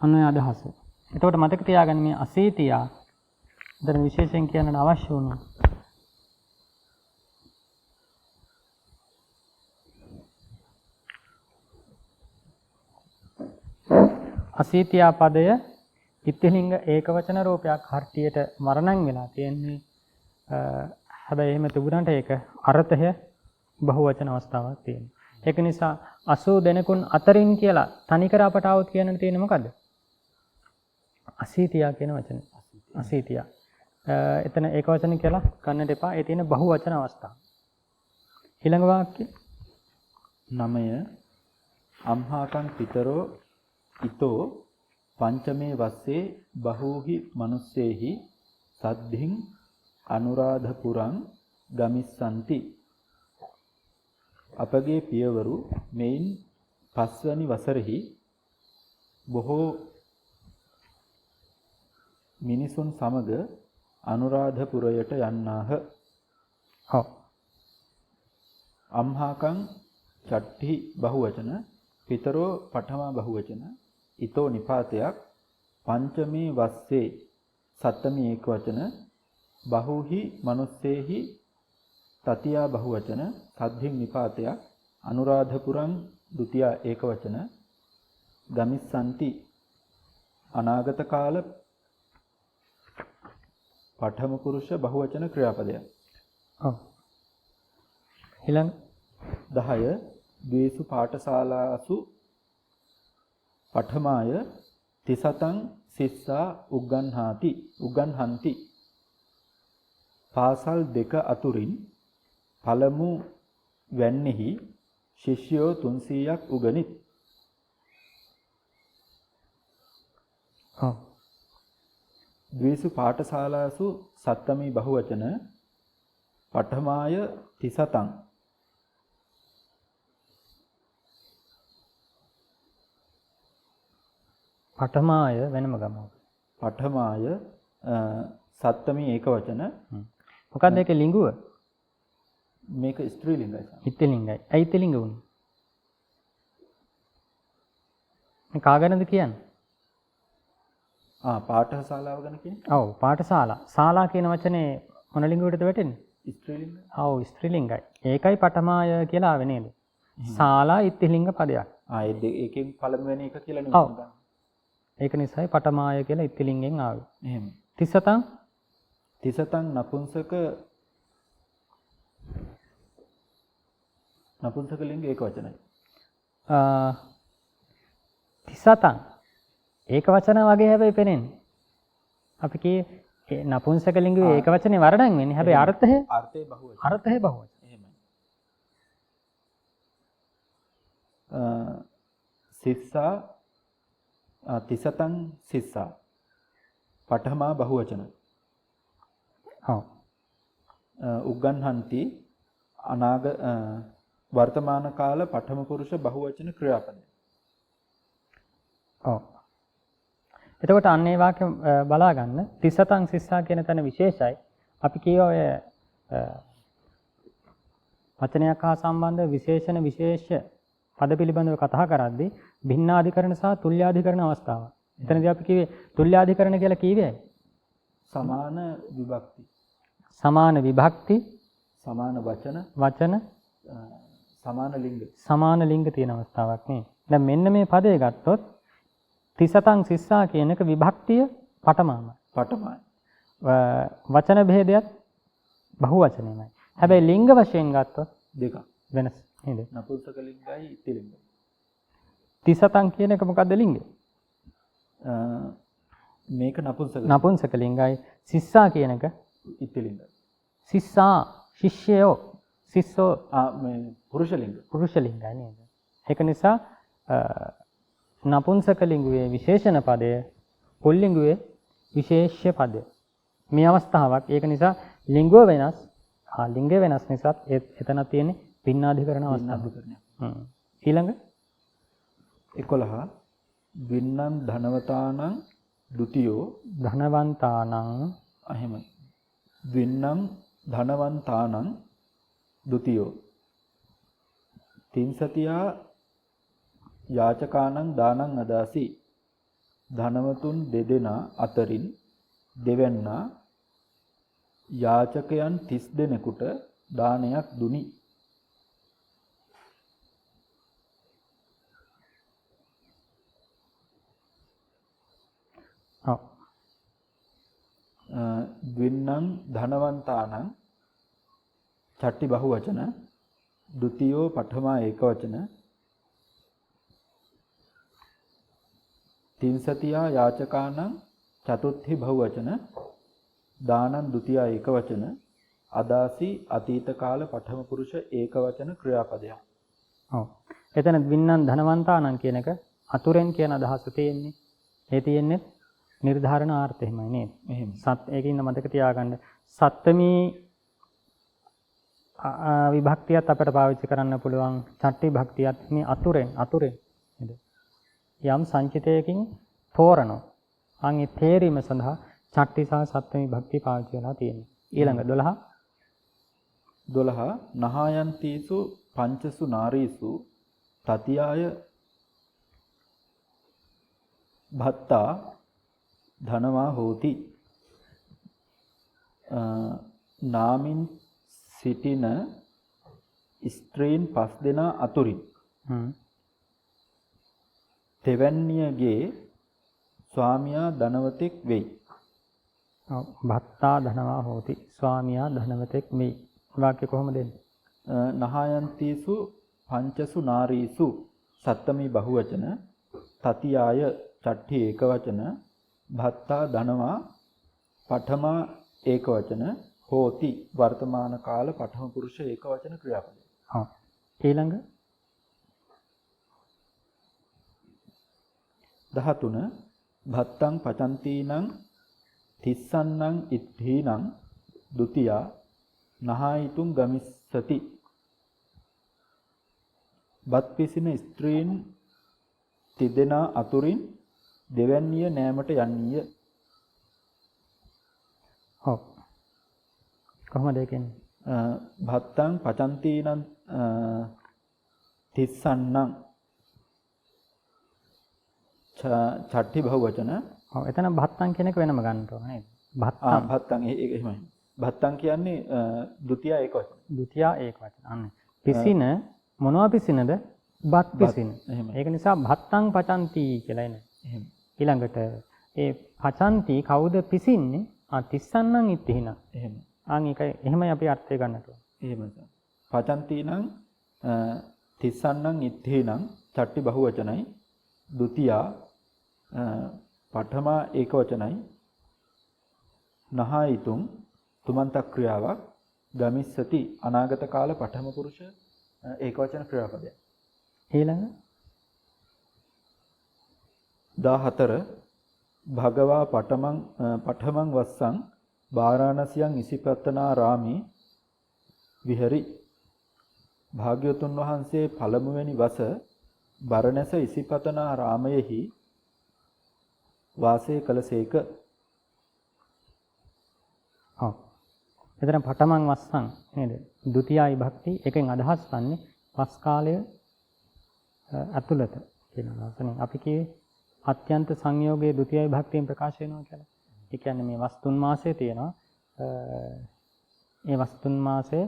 අන්න ඔය අදහස. එතකොට මතක තියාගන්න මේ අසීතියා දැන් විශේෂයෙන් කියන්න අවශ්‍ය වුණා. අසීතියා පදය ඉත්තිලිංග ඒකවචන රූපයක් හර්තියට මරණම් වෙලා තියෙන්නේ. හැබැයි එහෙම තිබුණාට ඒක අර්ථය බහුවචන අවස්ථාවක් තියෙනවා. ඒක නිසා 80 දෙනෙකුන් අතරින් කියලා තනිකර අපට આવුත් කියන්න තියෙන්නේ මොකද්ද? අසීතියා කියන වචනේ. අසීතියා. එතන ඒක වචන කියලා ගන්නට එපා. ඒ තියෙන බහුවචන අවස්ථාව. ඊළඟ වාක්‍ය 9 අම්හාකං පිතරෝ ඊතෝ පංචමේ වස්සේ බහූහි මනුස්සේහි සද්ධින් අනුරාධපුරං ගමිස්සanti. අපගේ පියවරු මෙයින් පස්වැනි වසරෙහි බොහෝ මිනිසුන් සමග අනුරාධපුරයට යන්නාහ. ඔව්. අම්හාකං චට්ටි බහුවචන පිතරෝ පඨමා බහුවචන ඊතෝ නිපාතයක් පංචමේ වස්සේ සත්තමී ඒක වචන බහූහි මනුස්සේහි තතියා බහුවචන සද්ධින් නිපාතයක් අනුරාධපුරං ဒ ුතියා ඒක වචන ගමිස්සanti අනාගත කාල පඨම පුරුෂ බහුවචන ක්‍රියාපදයක්. ඔව්. ඊළඟ 10 ද්වේසු පාඨශාලාසු පඨමාය තිසතං සිස්සා උග්ගන්හන්ති. පාසල් දෙක අතුරින් පළමු වැන්නෙහි ශිෂ්‍යයෝ 300ක් උගනිත්. ඔව්. ද්වේසු පාඨශාලාසු සත්තමී බහුවචන පඨමාය තිසතං. පඨමාය වෙනම ගමු. පඨමාය සත්තමී ඒක වචන. මොකක්ද ඒකේ ලිංගුව? මේක ස්ත්‍රී ලිංගයි. ඉත්තිලිංගයි. ඇයි ඉත්තිලිංග වුනේ? මේ කාගෙනද කියන්නේ? පාඨශාලාව ගැන කියන්නේ? ඔව් පාඨශාලා. ශාලා කියන වචනේ මොන ලිංගුවටද වැටෙන්නේ? ස්ත්‍රී ලිංග. ඔව් ස්ත්‍රීලිංගයි. ඒකයි පඨමාය කියලා ආවේ නේද? ශාලා ඉත්තිලිංග පදයක්. ඒකෙන් පළමුවෙනි එක කියලා ඔව්. නෙමෙයි. ඒක නිසායි පඨමාය කියලා ඉත්තිලිංගෙන් ආවේ. එහෙම. තිසතං නපුංසක නපුංසක ලිංග ඒක වචනයි. තිසතං ඒක වචන වගේ හැබැයි පෙනෙන්නේ. අපි කී නපුංසක ලිංගයේ ඒක වචනේ වරණන් වෙන්නේ. හැබැයි අර්ථය අර්ථේ බහුවචන. අර්ථය බහුවචන. එහෙමයි. සිස්සා තිසතං සිස්සා පඨමා බහුවචන. ඔව්. උග්ගන්හන්ති වර්තමාන කාල පඨම පුරුෂ බහුවචන ක්‍රියාපදය. ඔව්. එතකොට අන්න ඒ වාක්‍ය බලා ගන්න තිසතං සිස්සා කියන තැන විශේෂයි. අපි කියව ඔය වචනයක් හා සම්බන්ධ විශේෂණ විශේෂ පද පිළිබඳව කතා කරද්දී භින්නාධිකරණ සහ තුල්‍යාධිකරණ අවස්ථාව. එතනදී අපි කිව්වේ තුල්‍යාධිකරණ කියලා කිව්වේ සමාන විභක්ති. සමාන විභක්ති, සමාන වචන, සමාන ලිංග. සමාන ලිංග තියෙන අවස්ථාවක් නේ. දැන් මෙන්න මේ පදේ ගත්තොත් තිසතං සිස්සා කියන එක විභක්තිය පඨමයි. පඨමයි. වචන භේදයක් බහුවචනෙමයි. හැබැයි ලිංග වශයෙන් ගත්තොත් දෙකක් වෙනස් නේද? නපුංසක ලිංගයි ඉති ලිංගයි. තිසතං කියන එක මොකද්ද ලිංගය? මේක නපුංසක ලිංගයි. සිස්සා කියන එක ඉති ලිංගයි. සිස්සා ශිෂ්‍යයෝ සිස්සෝ මේ පුරුෂ ලිංග. පුරුෂ ලිංගයි නේද? ඒක නිසා නපුංසක ලිංගුවේ විශේෂණ පදය පුල්ලිංගුවේ විශේෂ්‍ය පදය. මේ අවස්ථාවක්. ඒක නිසා ලිංගුව වෙනස්. ලිංගය වෙනස් නිසාත් එතන තියෙන්නේ පින්නාධිකරණ අවස්ථාව. ඊළඟ 11 වින්නම් ධනවතානං ဒ ුතියෝ ධනවන්තානං එහෙමයි. වින්නම් ධනවන්තානං ဒ ුතියෝ තින්සතියා යාචකානං දානං අදාසි ධනවතුන් දෙදෙනා අතරින් දෙවැන්නා යාචකයන් 30 දෙනෙකුට දානයක් දුනි. ඔව්. වින්නම් ධනවන්තානං චට්ටි බහුවචන ဒ ුතියෝ පඨමා ඒකවචන තින්සතියා යාචකානං චතුත්ථි බහුවචන දානං ဒ ුතියා ඒකවචන අදාසි අතීත කාල පඨම පුරුෂ ඒකවචන ක්‍රියාපදයක්. ඔව්. එතන වින්නම් ධනවන්තානං කියන එක අතුරෙන් කියන අදහස තියෙන්නේ. ඒ තියෙන්නේ නිර්ධාරණාර්ථෙමයි නේද? එහෙම. ඒකින්ද මතක තියාගන්න සත්තමී විභක්තියත් අපිට පාවිච්චි කරන්න පුළුවන්. චට්ටි භක්තියත් මේ අතුරෙන් නේද? යම් සංචිතයකින් තෝරනවා. ඒ තේරීම සඳහා චට්ටි සහ සත්තමී භක්ති පාවිච්චි වෙලා තියෙනවා. ඊළඟ 12 නහායන්තිසු පංචසු නාරීසු තතියාය භත්තා ධනවා හෝති. නාමින් සිටින ස්ත්‍රීන් 5 දෙනා අතුරින් තෙවැන්නියගේ ස්වාමියා ධනවතෙක් වෙයි. ඔව්. භත්තා ධනවා හෝති. ස්වාමියා ධනවතෙක් වෙයි. වාක්‍ය කොහොමද එන්නේ? නහායන්තිසු පංචසු නාරීසු සත්තමී බහුවචන තතියාය චට්ටි ඒකවචන භත්තා ධනවා පඨමා ඒකවචන හෝති වර්තමාන කාල පඨම පුරුෂ ඒකවචන ක්‍රියාපදය. ඔව්. ඊළඟ 13 භත්තං පචන්තිනං තිස්සන්නං ඉද්ධීනං ဒ ුතියා නහායිතුං ගමිස්සති. බත් පිසින ස්ත්‍රීන් තිදෙනා අතුරින් දෙවැන්නිය නෑමට යන්නීය. ඔව්. කොහොමද ඒ කියන්නේ? භත්තං පචන්තිනං තිස්සන්නං චට්ටි බහුවචන. ඔව්. එතන භත්තං කියන එක වෙනම ගන්න ඕන නේද? භත්තං. භත්තං එහෙමයි. භත්තං කියන්නේ ဒ ුතියා ඒකවචන. ဒ ුතියා ඒකවචන. අන්න. පිසින මොනවා පිසිනද? බත් පිසින. ඒක නිසා භත්තං පචන්ති කියලා එන්නේ. එහෙම. ඊළඟට ඒ පචන්ති කවුද පිසින්නේ? තිස්සන්නං ඉත්තිහින. එහෙම. ඒකයි එහෙමයි අපි අර්ථය ගන්නට ඕන. එහෙමයි. පචන්තිනං තිස්සන්නං ඉත්තේනං චට්ටි බහුවචනයි ဒ ුතියා පඨමා ඒකවචනයි නහයිතුම් තුමන්ත ක්‍රියාවක් ගමිස්සති අනාගත කාල පඨම පුරුෂ ඒකවචන ක්‍රියාපදයක්. ඊළඟ 14 භගවා පඨමං වස්සං වාරාණසියං ඉසිපතනා රාමේ විහෙරි. භාග්‍යවතුන් වහන්සේ පළමුවෙනි වස බරණැස ඉසිපතනා රාමයෙහි වාසය කළසේක. ඔව්. එතන පඨමං වස්සං නේද? ဒ ුතියයි භක්ති එකෙන් අදහස් වන්නේ වස් කාලය ඇතුළත කියන අදහසෙන් අපි කියේ අත්‍යන්ත සංයෝගයේ ဒ ුතියයි භක්තියෙන් ප්‍රකාශ වෙනවා කියලා. ඒ කියන්නේ මේ වස් තුන් මාසයේ තියෙනවා. ඒ වස් තුන් මාසයේ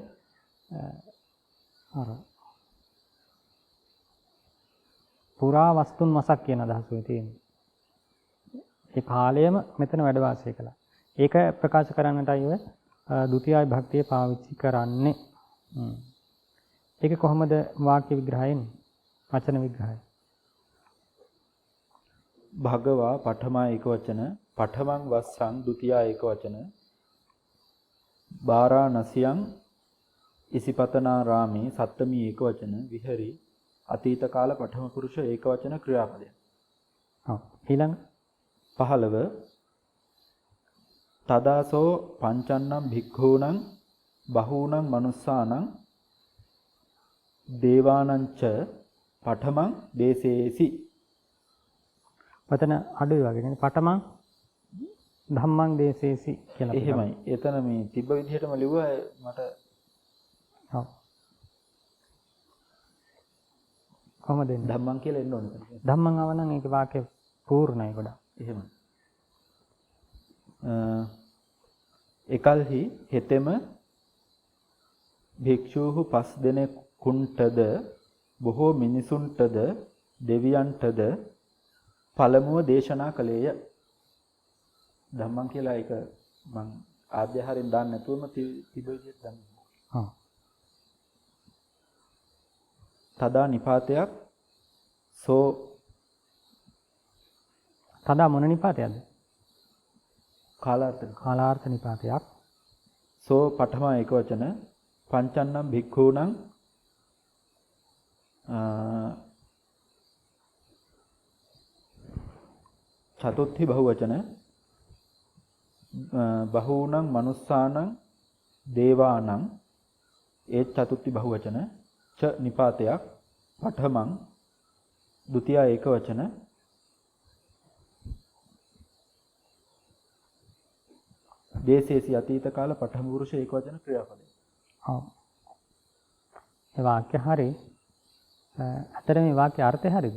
පුරා වස්තුන් මසක් කියන අදහසුයි තියෙන්නේ. ඒ කාලයම මෙතන වැඩ වාසය කළා. ඒක ප්‍රකාශ කරන්නටයි ඔය ဒ ුතියයි භක්තිය පාවිච්චි කරන්නේ. ඒක කොහොමද වාක්‍ය විග්‍රහයෙන් වචන විග්‍රහය? භගවා පඨමා ඒකවචන පඨමං වස්සං ဒ ුතියා ඒකවචන වාරාණසියං ඉසිපතනා රාමේ සත්තමී ඒකවචන විහෙරි අතීත කාල පඨම පුරුෂ ඒකවචන ක්‍රියාපදය. ඔව්. ඊළඟ 15 තදාසෝ පංචන්නම් භික්ඛූණං බහූණං මනුස්සානං දේවානංච පඨමං දේසේසි. වතන අඩුයි වගේ නේ. පඨමං ධම්මං දේසේසි කියලා. එහෙමයි. එතන මේ තිබ්බ විදිහටම ලිව්වා මට. ඔව්. කොහොමද එන්නේ? ධම්මං කියලා එන්න ඕනේ. ධම්මං ආව නම් ඒක වාක්‍ය පූර්ණයි ගොඩක්. එහෙමයි. එකල්හි හෙතෙම භික්ෂූහු 5 දෙනෙකුන්ටද බොහෝ මිනිසුන්ටද දෙවියන්ටද පළමුව දේශනා කළේය. ධම්මං කියලා ඒක මං ආද්‍යහාරයෙන් දාන්න නැතුවම තිබෙ විදිහට දාන්න. ඔව්. තදා නිපාතයක් සෝ තදා මොන නිපාතයක්ද? කාලාර්ථ නිපාතයක්. සෝ පඨමා ඒකවචන පංචන්නම් භික්ඛූණං චතුත්ථි බහුවචන බහූණං මනුස්සානං දේවානං ඒ චතුත්ථි බහුවචන ච නිපාතයක් පඨමං ဒ ුතියා ඒකවචන දේශේසි අතීත කාල පඨම පුරුෂ ඒකවචන ක්‍රියාපදය. ඔව්. ඒ වාක්‍ය හරි. අතර මේ වාක්‍ය අර්ථය හරිද?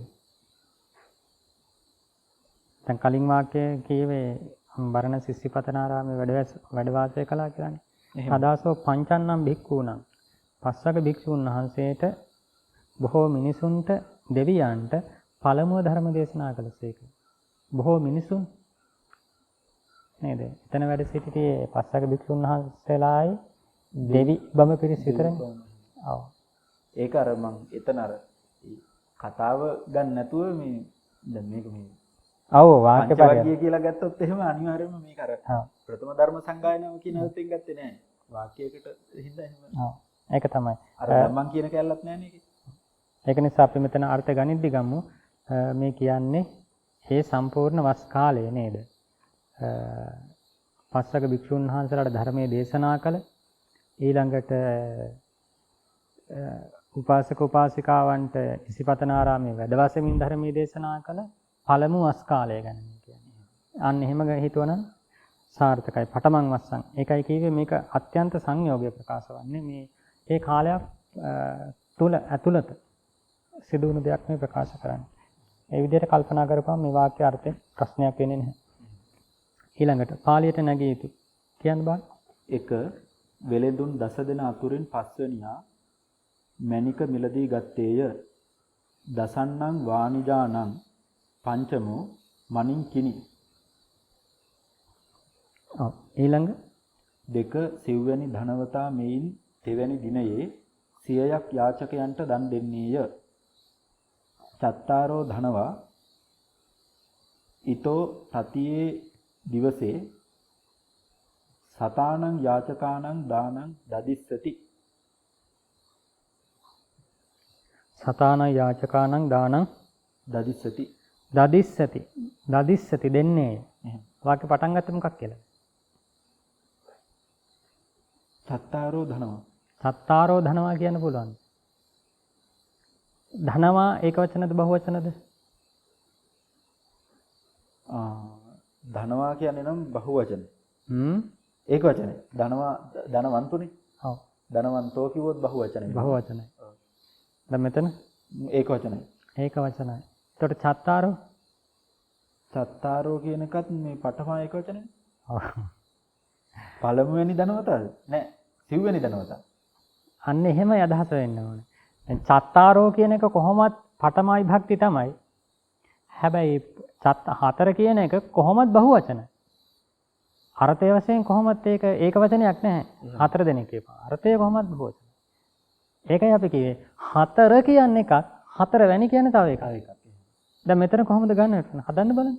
දැන් කලින් වාක්‍යයේ කියවේ බරණ සිස්සිපතනාරාමේ වැඩ වාසය කළා කියලානේ. සදාසෝ පංචන්නම් භික්ඛූණං පස්වක භික්ෂුන් වහන්සේට බොහෝ මිනිසුන්ට දෙවියන්ට පළමුව ධර්ම දේශනා කළසේක. බොහෝ මිනිසුන් නේද? එතන වැඩ සිටියේ පස්වක භික්ෂුන් වහන්සේලායි දෙවි බඹ පිරිස විතරනේ. ඔව්. ඒක අර මං එතන අර කතාව ගන්න නැතුව මේ දැන් මේක මේ ඔව් වාක්‍ය පරිවර්ගය කියලා ගත්තොත් එහෙම අනිවාර්යයෙන්ම මේක අර ප්‍රථම ධර්ම සංගායනාව කියන අර්ථයෙන් ගත්තේ නෑ. වාක්‍යයකට හින්දා එහෙම. ඔව්. ඒක තමයි. අර ධම්මං කියන කැලලක් නෑනේ ඒකේ. ඒක නිසා අපි මෙතන අර්ථ ගනිද්දි ගමු මේ කියන්නේ මේ සම්පූර්ණ වස් කාලය නේද? පස්වක භික්ෂුන් වහන්සේලාට ධර්මයේ දේශනා කළ ඊළඟට උපාසක උපාසිකාවන්ට ඉසිපතනාරාමයේ වැඩවසමින් ධර්මයේ දේශනා කළ පළමු වස් කාලය ගැන කියන්නේ. අන්න එහෙම හිතුවනම් සාර්ථකයි. පඨමං වස්සං. ඒකයි කිව්වේ මේක අත්‍යන්ත සංයෝගය ප්‍රකාශ වන්නේ මේ ඒ කාලයක් තුල ඇතුළත සිදු වුණු දෙයක් මේ ප්‍රකාශ කරන්නේ. ඒ විදිහට කල්පනා කරපුවම මේ වාක්‍ය අර්ථයෙන් ප්‍රශ්නයක් වෙන්නේ නැහැ. ඊළඟට පාලියට නැගී යුතු කියන්න බෑ. එක වෙලෙඳුන් 10 දෙනා අතුරින් 5 වෙනියා මණික මිලදී ගත්තේය. දසන්නං වානිජානං පංචමෝ මනින් කිනි. ඊළඟ දෙක සිව්වැනි ධනවතා මෙයින් තෙවැනි දිනයේ 100ක් යාචකයන්ට දන් දෙන්නේය. චත්තාරෝ ධනවා ඊතෝ තතියේ දිවසේ සතානං යාචකානං දානං දදිස්සති. සතාන යාචකානං දානං දදිස්සති. දදිස්සති. දදිස්සති දෙන්නේ. වාක්‍ය පටන් ගත්තේ මොකක් කියලා? චත්තාරෝ ධනවා. සත්තාරෝ ධනවා කියන්න පුළුවන්. ධනවා ඒක වචනද බහු වචනද? ධනවා කියන්නේ නම් බහු වචන. ඒක වචනේ. ධනවා ධනවන්තුනේ. ඔව්. ධනවන්තෝ කිව්වොත් බහු වචනේ. බහු වචනයි. දැන් මෙතන ඒක වචනයි. ඒක වචනයි. එතකොට චත්තාරෝ චත්තාරෝ කියන එකත් මේ පඨම ඒක වචනේ. ඔව්. පළමුවෙනි ධනවතද? නෑ. සිව්වෙනි ධනවත. අන්න එහෙමයි අදහස වෙන්න ඕනේ. දැන් චත්තාරෝ කියන එක කොහොමත් පඨම විභක්ති තමයි. හැබැයි හතර කියන එක කොහොමත් බහු වචන. අර්ථය වශයෙන් කොහොමත් ඒක වචනයක් නැහැ. හතර දෙනෙක් කියපා. අර්ථය කොහොමත් බහු වචන. ඒකයි අපි කිව්වේ හතර කියන්නේ එකක්, හතරවැනි කියන්නේ තව එකක්. දැන් මෙතන කොහොමද ගන්න හදන්න බලන්න.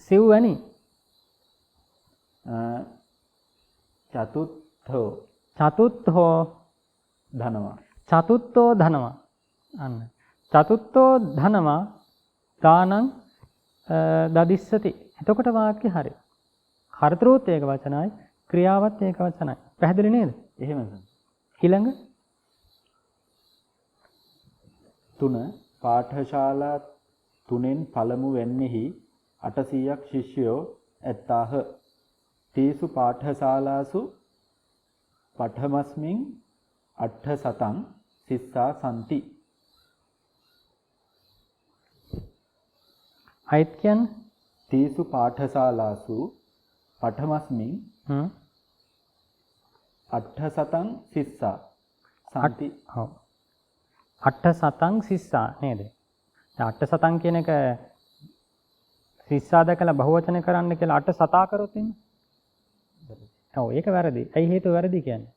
සිව්වැනි චතුත්ථෝ ධනවා. චතුත්ථෝ ධනවා. අන්න. චතුත්ථෝ ධනවා දානං දදිස්සති. එතකොට වාක්‍ය හරි. කර්තෘත් ඒක වචනයි, ක්‍රියාවත් ඒක වචනයි. පැහැදිලි නේද? එහෙමද? ඊළඟ 3 පාඨශාලා 3න් පළමු වෙන්නෙහි 800ක් ශිෂ්‍යයෝ ඇත්තාහ. තීසු පාඨශාලාසු පඨමස්මින් 800න් සිස්සා සම්ති. අයිත් කියන්නේ තීසු පාඨශාලාසු පඨමස්මින් 800න් සිස්සා සම්ති. ඔව්. 800න් සිස්සා නේද? දැන් 800න් කියන එක සිස්සා දැකලා බහුවචන කරන්න කියලා 800 කරොත් එන්නේ. ඔව් ඒක වැරදි. ඇයි හේතුව වැරදි කියන්නේ?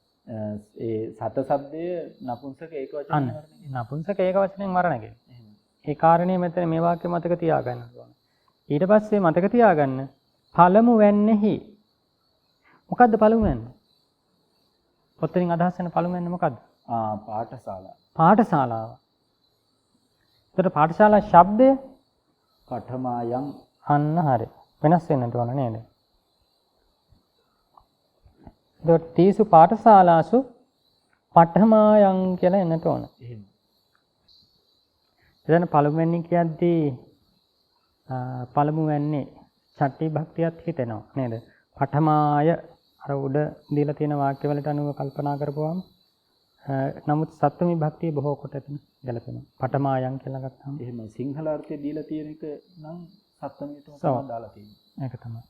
ඒ සත શબ્දය නපුංසක ඒක වචනෙන් වර්ණනය. නපුංසක ඒක වචනෙන් වර්ණනය කරනවා. ඒ කාරණේ මෙතන මේ වාක්‍ය මතක තියාගන්න ඕන. ඊට පස්සේ මතක තියාගන්න පළමු වෙන්නේහි මොකද්ද පළමු වෙන්නේ? ඔතනින් අදහස් වෙන පළමු වෙන්නේ මොකද්ද? පාඨශාලා. පාඨශාලාව. ඒතර පාඨශාලා ශබ්දය පඨමායන්. අන්න හරි. වෙනස් වෙන්නට ඕන නේද? ඒතර තීසු පාඨශාලාසු පඨමායන් කියලා එන්නට ඕන. එහෙම. එතන පළමුවෙනි කියද්දී පළමු වෙන්නේ චට්ටි භක්තියත් හිතෙනවා නේද? පඨමාය අර උඩ දීලා තියෙන වාක්‍යවලට අනුව කල්පනා කරපුවාම නමුත් සත්ත්ව විභක්තිය බොහෝ කොට එතන ගැලපෙනවා. පඨමායන් කියලා ගත්තාම. එහෙම සිංහල අර්ථය දීලා තියෙන එක නම් සත්ත්වමියටම තමයි දාලා තියෙන්නේ. ඒක තමයි.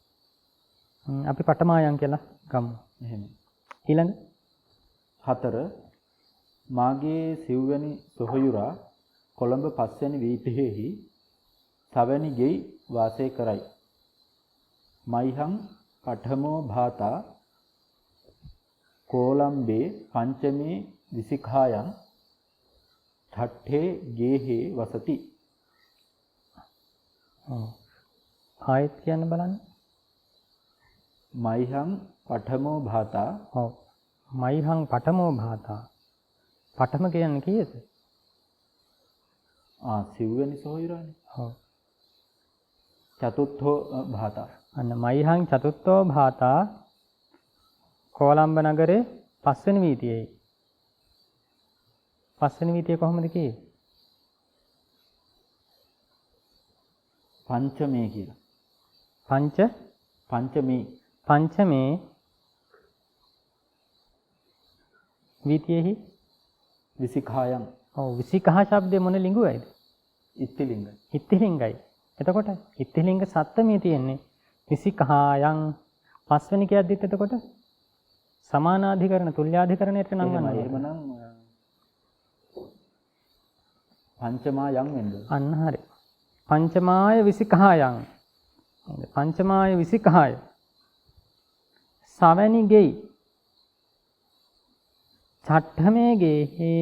අපි පඨමායන් කියලා ගමු. එහෙම. ඊළඟ 4 මාගේ සිව්වැනි සොහොයුරා කොළඹ 5 වැනි වීථියෙහි සවැනි ගෙයි වාසය කරයි. මයිහං පඨමෝ භාතා කොළඹේ පංචමේ විසිඛායන් ඨට්ඨේ ගේහේ වසති. ආයත් කියන්න බලන්න. මයිහං පඨමෝ භාතා. ඔව්. මයිහං පඨමෝ භාතා. පඨම කියන්නේ කීයද? සිව්වැනි සොහොයුරානේ. ඔව්. චතුත්ථෝ භාතා. අන්න මයිහං චතුත්ථෝ භාතා කොළඹ නගරේ 5 වෙනි වීථියේ. 5 වෙනි වීථිය කොහොමද කියේ? පංචමේ කියලා. පංචමේ වීථියෙහි විසිඛායන්. ඔව් විසිඛා શબ્දේ මොන ලිංගුවයිද? ඉත්තිලිංගයි. ඉත්තිලිංගයි. එතකොට ඉත්තිලිංග සත්ත්වමේ තියෙන්නේ විසිඛායන් 5 වෙනි කියද්දිත් එතකොට සමානාධිකරණ තුල්‍යාධිකරණයට නම් ගන්නවා. එහෙමනම් පංචමායන් වෙන්නේ. අන්න හරි. පංචමාය විසිඛායන්. පංචමාය විසිඛාය. සවැනි ගෙයි. චට්ඨමේ ගේහි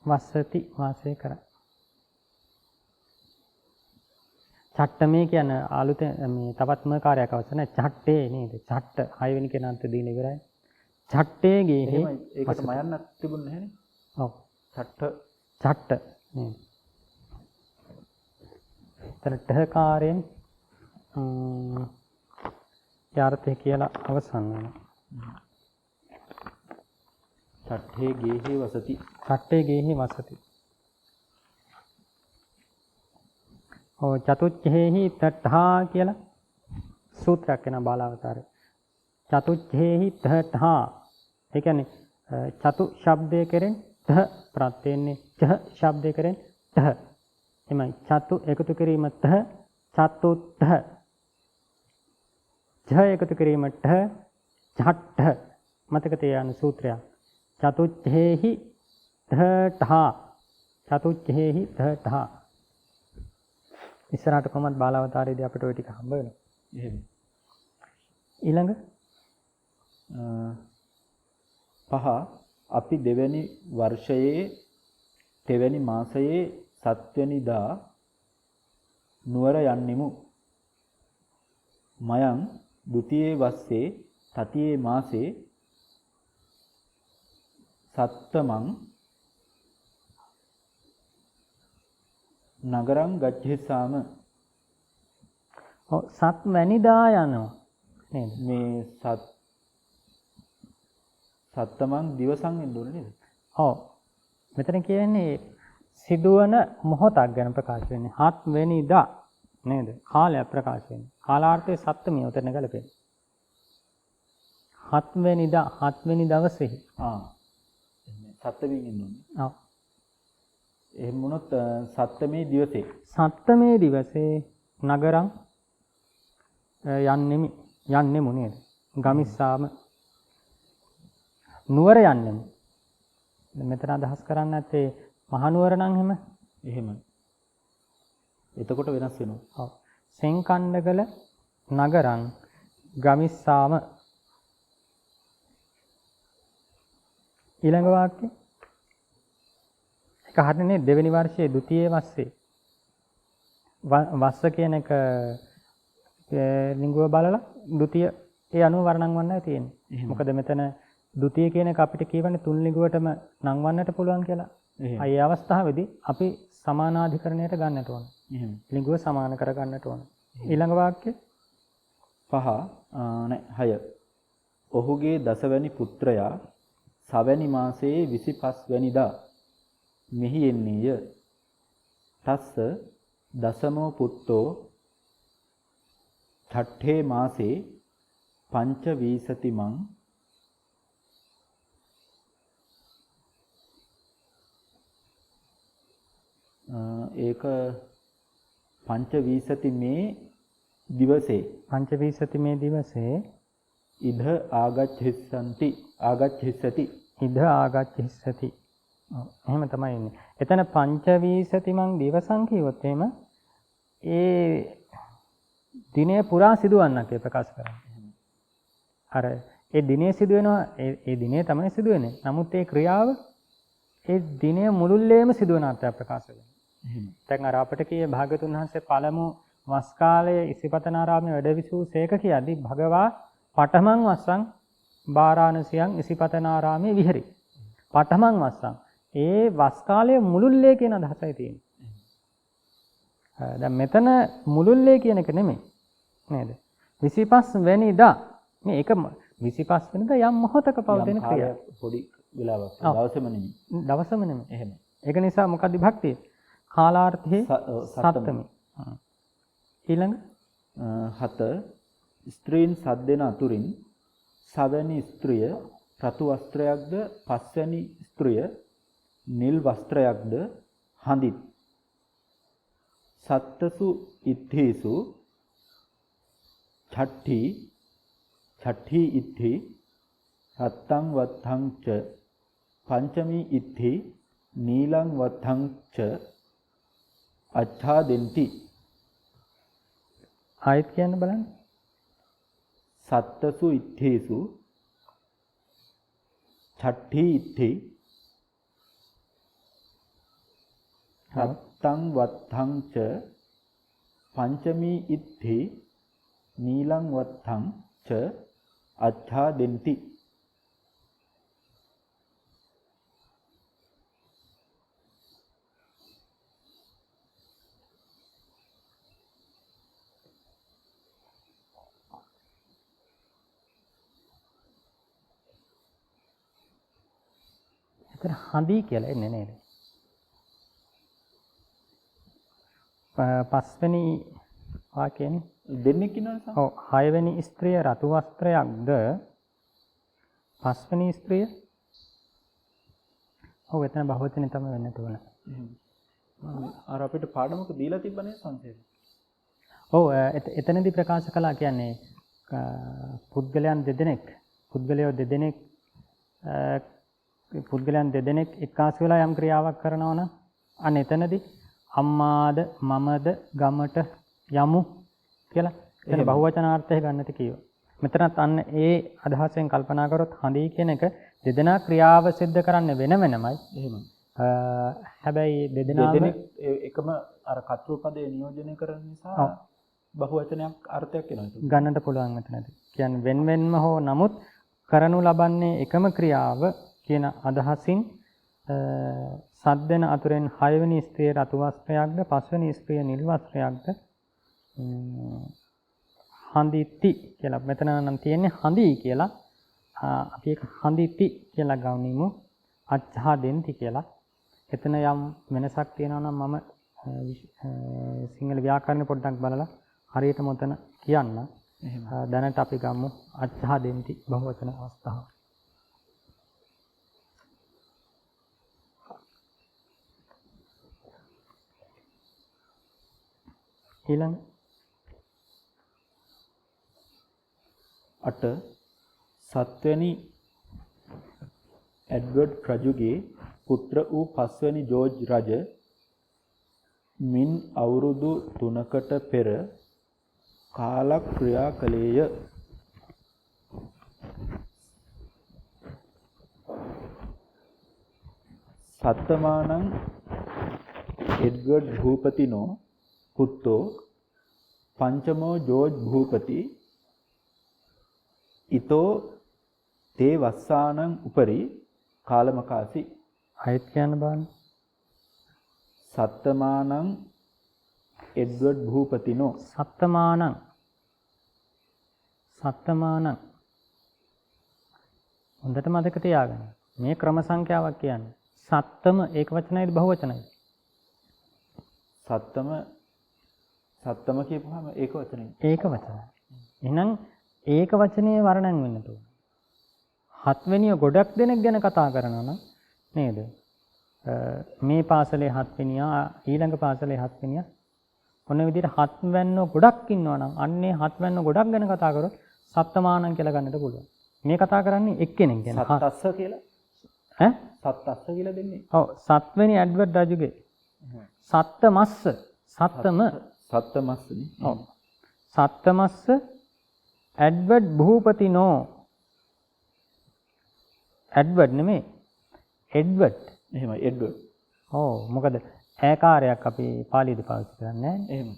වසති වාසය කරයි. චට්ඨමේ කියන අලුතෙන් මේ තවත්ම කාර්යයක් අවශ්‍ය නැහැ. චට්ටේ නේද? චට්ට 6 වෙනි කෙනාට දීන ඉවරයි. චට්ටේ ගේහි ඒකට මයන්නක් තිබුණ නැහැනේ. ඔව්. චට්ට නේද? ඨකාරයෙන් යාර්ථය කියලා අවසන් වෙනවා. චට්ඨේ ගේහි වසති. චට්ටේ ගේහි වසති. චතුච්ඡේහි තඨා කියලා සූත්‍රයක් වෙන බාලාවතාරේ. චතුච්ඡේහි තඨා. ඒ කියන්නේ චතු ශබ්දය කෙරෙන් ත ප්‍රත්‍යයෙන්නේ ච ශබ්දය කෙරෙන් ත. එමයි චතු එකතු කිරීම ත චතුත්ථ. ඡ එකතු කිරීම ඨ චට්ඨ. මතක තියාගන්න සූත්‍රය. චතුච්ඡේහි තඨා. චතුච්ඡේහි තඨා. ඉස්සරහට කොහොමද බාලාවතාරයේදී අපිට ওই ටික හම්බ වෙනවා. එහෙම. ඊළඟ පහ අපි දෙවැනි වර්ෂයේ තෙවැනි මාසයේ 7 වෙනිදා නුවර යන්නෙමු. මයං ဒုတိ යේ වස්සේ තතියේ මාසේ සත්තමං නගරං ගච්ඡෙසාම. ඔව් 7 වෙනිදා යනවා නේද? මේ සත්තමං දිවසන් වෙන්න ඕනේ නේද? ඔව්. මෙතන කියන්නේ සිදුවන මොහොතක් ගැන ප්‍රකාශ වෙන්නේ. 7 වෙනිදා නේද? කාලය ප්‍රකාශ වෙන්නේ. කාලාර්ථයේ සප්තමිය උතන ගලපෙන්නේ. 7 වෙනිදා 7 වෙනි දවසේ. සත්තමින් ඉන්න ඕනේ. ඔව්. එහෙම වුණොත් සත්තමේ දිවසේ. සත්තමේ දිවසේ නගරං යන්නෙමු නේද? ගමිස්සාම නුවර යන්නෙමු. මෙතන අදහස් කරන්නේ නැත්තේ මහනුවර නම් එහෙම. එතකොට වෙනස් වෙනවා. ඔව්. සෙන්කණ්ඩගල නගරං ගමිස්සාම. ඊළඟ වාක්‍යය ඒක හරිනේ දෙවෙනි වර්ෂයේ ဒုတိ යේ වස්සේ. වස්ස කියන එක ලිංගුව බලලා ဒုတိ ය ඒ අනුව වර්ණම් වන්නයි තියෙන්නේ. මොකද මෙතන ဒုတိ ය කියන එක අපිට කියවන්නේ තුන් ලිංගුවටම නම් වන්නට පුළුවන් කියලා. ඒ අවස්ථාවේදී අපි සමානාධිකරණයට ගන්නට ඕන. එහෙම. ලිංගුව සමාන කර ගන්නට ඕන. ඊළඟ වාක්‍යය 6. ඔහුගේ දසවැනි පුත්‍රයා සවැනි මාසයේ 25 වැනිදා මෙහි එන්නේය. තස්ස දසමෝ පුත්තෝ ඡට්ඨේ මාසේ පංච වීසතිමං ඒක පංච වීසති මේ දිවසේ පංචවිසතිමේ දිවසේ ඉද ආගච්ඡිස්සanti ඉද ආගච්ඡිස්සති. එහෙම තමයි එන්නේ. එතන පංචවිසතිමං දිවසං කියවොත් එහෙම ඒ දිනය පුරා සිදුවන්නක් ප්‍රකාශ කරන්නේ. අර ඒ දිනේ සිදු වෙනවා ඒ දිනේ තමයි සිදු වෙන්නේ. නමුත් ඒ ක්‍රියාව ඒ දිනය මුළුල්ලේම සිදුවන අර්ථය ප්‍රකාශ වෙනවා. දැන් අර අපිට කියේ භාගතුන් වහන්සේ පළමු වස් කාලයේ ඉසිපතනාරාමයේ වැඩ විසූ සේක කියද්දී භගවා පඨමං වස්සං බාරාණසියං ඉසිපතනාරාමයේ විහෙරි. පඨමං වස්සං ඒ වස් කාලයේ මුළුල්ලේ කියන අදහසයි තියෙන්නේ. දැන් මෙතන මුළුල්ලේ කියන එක නෙමෙයි නේද? 25 වෙනිදා මේ එක 25 වෙනිදා යම් මොහොතක පවතින ක්‍රියාව. පොඩි වෙලාවක් දවසම නෙමෙයි. දවසම නෙමෙයි. එහෙම. ඒක නිසා මොකක්ද විභක්තිය? කාලාර්ථයේ සප්තමි. ඊළඟ 7 ස්ත්‍රීන් 7 දෙනා අතුරින් සවැනි ස්ත්‍රිය රතු වස්ත්‍රයක්ද පස්වැනි ස්ත්‍රිය නිල් වස්ත්‍රයක්ද හඳිත්. සත්තසු ඉත්ථීසු ඡට්ඨි ඉත්ථි රත්තං වත්තං ච පංචමී ඉත්ථි නීලං වත්තං ච අච්ඡාදෙන්ති. ආයත් කියන්න බලන්න. සත්තසු ඉත්තේසු චට්ඨි ඉත්ති රත්තං වත්තං ච පංචමී ඉත්ති නීලං වත්තං ච අච්ඡාදෙන්ති. එතන හඳී කියලා එන්නේ නේද? පස්වෙනි වාක්‍යනේ දෙන්නෙක් ඉන්නවනේ. ඔව් හයවෙනි ස්ත්‍රිය රතු වස්ත්‍රයක්ද පස්වෙනි ස්ත්‍රිය ඔව් එතන බහුවචනේ තමයි වෙන්න ඕන. අර අපිට පාඩමක දීලා තිබ්බනේ සංසේව. ඔව් එතනදී ප්‍රකාශ කළා කියන්නේ පුද්ගලයන් දෙදෙනෙක් එක්කාසු වෙලා යම් ක්‍රියාවක් කරනවා නම් අන්න එතනදී අම්මාද මමද ගමට යමු කියලා එතන බහුවචනාර්ථය ගන්නට කියනවා. මෙතනත් අන්න ඒ අදහසෙන් කල්පනා කරොත් හඳී කියන එක දෙදෙනා ක්‍රියාව සිද්ධ කරන්න වෙන වෙනමයි. එහෙමයි. හැබැයි දෙදෙනාම එකම අර කතෘ පදේ නියෝජනය කරන නිසා බහුවචනයක් අර්ථයක් එනවා. ගන්නට පුළුවන් මෙතනදී. කියන්නේ වෙන වෙනම හෝ නමුත් කරනු ලබන්නේ එකම ක්‍රියාව කියන අදහසින් සද්දෙන අතුරෙන් 6 වෙනි ස්ත්‍රිය රතු වස්ත්‍රයක්ද 5 වෙනි ස්ත්‍රිය නිල් වස්ත්‍රයක්ද හඳිති කියලා. මෙතන නම් තියෙන්නේ හඳී කියලා. අපි ඒක හඳිති කියලා ගවනිමු. අච්ඡාදෙන්ති කියලා. එතන යම් වෙනසක් තියෙනවා නම් මම සිංහල ව්‍යාකරණ පොඩ්ඩක් බලලා හරියට මොතන කියන්න. දැනට අපි ගමු අච්ඡාදෙන්ති බහුවචන අවස්ථාව. ඊළඟ 8 7වෙනි එඩ්වර්ඩ් රජුගේ පුත්‍ර වූ 5 වෙනි ජෝර්ජ් රජ මින් අවුරුදු 3කට පෙර කාලක්‍රියා කළේය. සත්තමානං එඩ්වර්ඩ් භූපතිනෝ පුත්තෝ පංචමෝ ජෝර්ජ් භූපති ඊතෝ තේ වස්සානං උපරි කාලමකාසි. අයත් කියන්න බලන්න. සත්තමානං එඩ්වර්ඩ් භූපතිනෝ සත්තමානං හොඳට මතක තියාගන්න. මේ ක්‍රම සංඛ්‍යාවක් කියන්නේ. සත්තම ඒක වචනයිද බහුවචනයිද? සත්තම කියපුවාම ඒක වචනේ. ඒක වචනයි. එහෙනම් ඒක වචනේ වර්ණන් වෙන්න ඕන. 7 වෙනිය ගොඩක් දෙනෙක් ගැන කතා කරනවා නම් නේද? මේ පාසලේ 7 වෙනියා ඊළඟ පාසලේ 7 වෙනියා මොන විදිහට 7 වැන්නෝ ගොඩක් ඉන්නවා නම් අන්නේ 7 වැන්නෝ ගොඩක් ගැන කතා කරොත් සත්තමානං කියලා ගන්නට පුළුවන්. මේ කතා කරන්නේ එක්කෙනෙක් ගැන. සත්තස්ස කියලා. ඈ? සත්තස්ස කියලා දෙන්නේ. ඔව් 7 වෙනි එඩ්වර්ඩ් රජුගේ සත්තමස්ස සත්තමස්නේ. ඔව්. සත්තමස්ස එඩ්වර්ඩ් භූපතිනෝ එඩ්වර්ඩ් නෙමෙයි එඩ්වර්ඩ්. එහෙමයි එඩ්වර්ඩ්. ඔව් මොකද ඈකාරයක් අපි පාලියේදී පාවිච්චි කරන්නේ නැහැ. එහෙම.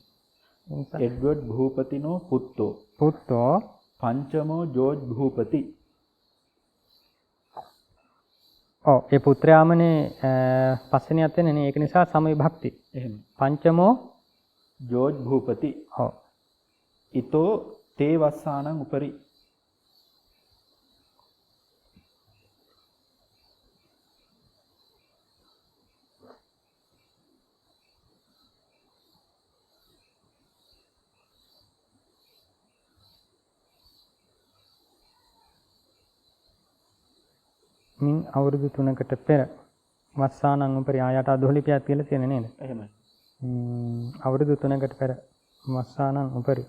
එඩ්වර්ඩ් භූපතිනෝ පුත්තෝ පංචමෝ ජෝර්ජ් භූපති. ඔව් ඒ පුත්‍රයාමනේ පස්වෙනියත් වෙන්නේ නේ. ඒක නිසා සමවිභක්ති. එහෙම. පංචමෝ ජෝර්ජ් භූපති. ඔව්. ඊතෝ තේ වස්සානං උපරි. මින් අවුරුදු 3කට පෙර වස්සානං උපරි ආයට අදෝලිපියක් කියලා තියෙන්නේ නේද? එහෙමයි. අවුරුදු 3කට පෙර වස්සානං උපරි.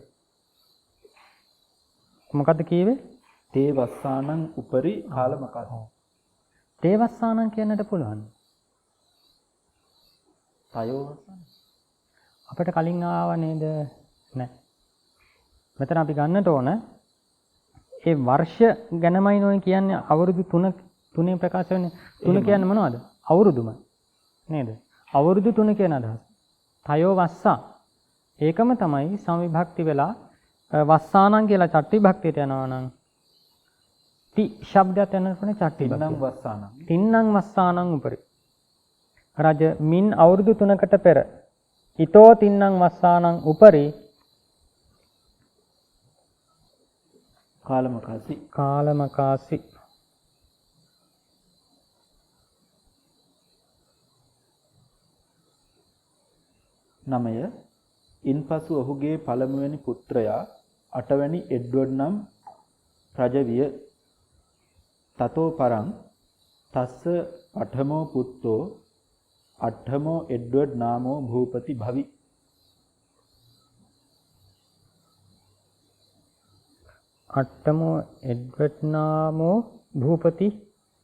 මොකද්ද කියවේ? තේ වස්සානං උපරි කාලමකාස. තේ වස්සානං කියන්නට පුළුවන්. තයෝ වස්සාන. අපිට කලින් ආව නේද? නැහැ. මෙතන අපි ගන්නට ඕන ඒ වර්ෂ ගැනමයි නෝයි කියන්නේ අවුරුදු 3 ප්‍රකාශ වෙන්නේ. 3 කියන්නේ මොනවද? අවුරුදුම. නේද? අවුරුදු 3 කියන අදහස. තයෝ වස්සා. ඒකම තමයි සමවිභක්ති වෙලා වස්සානං කියලා චට්ටි විභක්තියට යනවා නම් ති ශබ්දයට යනකොට චට්ටි විභක්තිය. තින්නම් වස්සානං උපරි. රජ මින් අවුරුදු 3කට පෙර ඊතෝ තින්නම් වස්සානං උපරි කාලමකාසි නමය ඉන්පසු ඔහුගේ පළමුවැනි පුත්‍රයා 8 වැනි එඩ්වඩ් නම් රජ විය. තතෝ පරං තස්ස පඨමෝ පුත්තෝ අට්ඨමෝ එඩ්වඩ් නාමෝ භූපති භවි. අට්ඨමෝ එඩ්වඩ් නාමෝ භූපති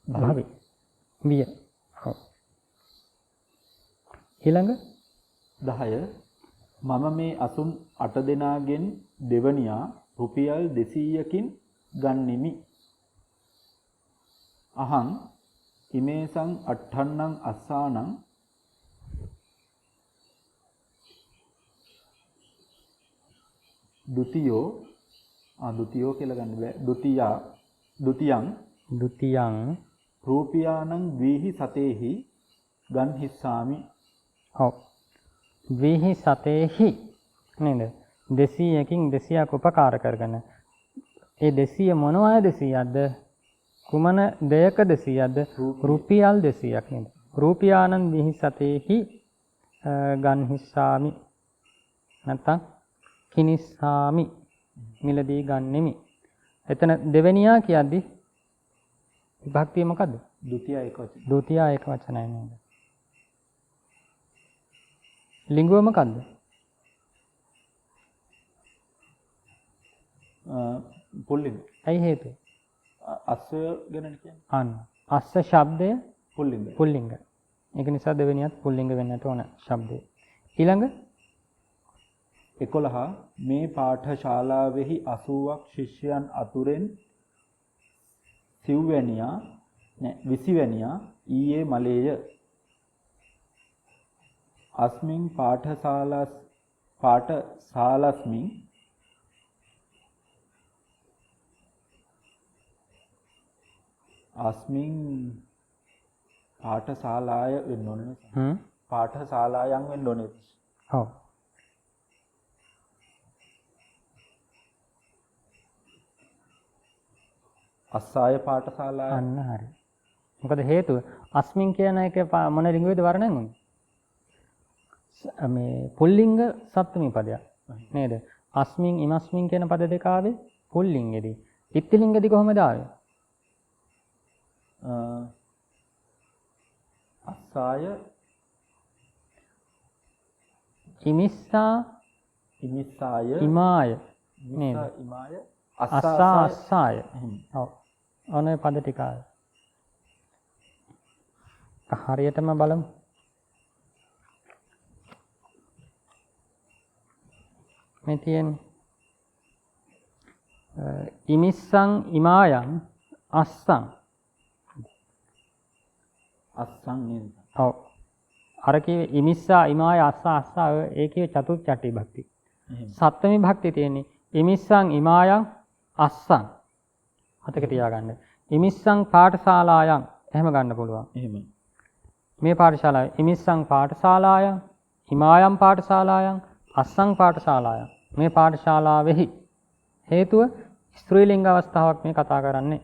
භවි. විය. ඔව්. ඊළඟ 10 මම මේ අසුන් 8 දෙනාගෙන් දෙවනියා රුපියල් 200කින් ගන්නෙමි. අහං ඉමේසං අට්ඨන්නං අස්සානං ද්විතියෝ කියලා ගන්න බෑ. ද්විතියං රූපියානං ද්විහි සතේහි ගන්හිස්සාමි. ඔව්. ද්විහි සතේහි නේද? 200කින් 200ක් උපකාර කරගෙන ඒ 200 මොනවාය 200ක්ද? කුමන දෙයක 200ක්ද? රුපියල් 200ක් නේද? රූපියානං ද්විහි සතේහි ගන්හිස්සාමි. නැත්නම් කිනිස්සාමි. මිලදී ගන්නෙමි. එතන දෙවෙනියා කියද්දි විභක්තිය මොකද්ද? ဒုတိ ය එක වචනයි. ဒုတိ ය එක වචනයි නේද? ලිංගුව මොකද්ද? පුල්ලිංග. ඇයි හේතුව? අස්ස ගැන කියන්නේ. අන්න. අස්ස ශබ්දය පුල්ලිංග. පුල්ලිංග. ඒක නිසා දෙවෙනියත් පුල්ලිංග වෙන්නට ඕන ශබ්දය. ඊළඟ 11 මේ පාඨශාලාවෙහි 80ක් ශිෂ්‍යයන් අතුරෙන් 20 වැනියා ඊයේ මලේය. අස්මින් පාඨශාලාස්මින් පාඨශාලාය වෙන්න ඕනේ නේද? පාඨශාලායන් වෙන්න ඕනේ. ඔව්. අස්සාය පාඨශාලාය. අන්න හරි. මොකද හේතුව? අස්මින් කියන එක මොන ලිංගයේද වර්ණයෙන් උනේ? මේ පුල්ලිංග සප්තමී පදයක් නේද? අස්මින් ඉමස්මින් කියන පද දෙක ආවේ පුල්ලිංගෙදී. ඉත්තිලිංගෙදී කොහොමද ආවේ? අස්සාය ඉමිස්සාය ඉමාය නේද? ඉමාය අස්සාය. ඔව්. ඔනේ පද ටික ආවේ. හරියටම බලමු. මේ තියෙන්නේ ඉමිස්සං ඉමායන් අස්සං නේද? ඔව්. අර කිව්වේ ඉමිස්සා ඉමාය අස්සා ඒ කිව්වේ චතුත් චට්ටි භක්ති. සප්තමි භක්ති තියෙන්නේ ඉමිස්සං ඉමායන් අස්සං. මතක තියාගන්න. ඉමිස්සං පාඨශාලායන් එහෙම ගන්න පුළුවන්. එහෙම. මේ පාඨශාලාව ඉමිස්සං පාඨශාලායන් ඉමායන් පාඨශාලායන් අස්සං පාඨශාලායන්. මේ පාඨශාලාවෙහි හේතුව ස්ත්‍රීලිංග අවස්ථාවක් මේ කතා කරන්නේ.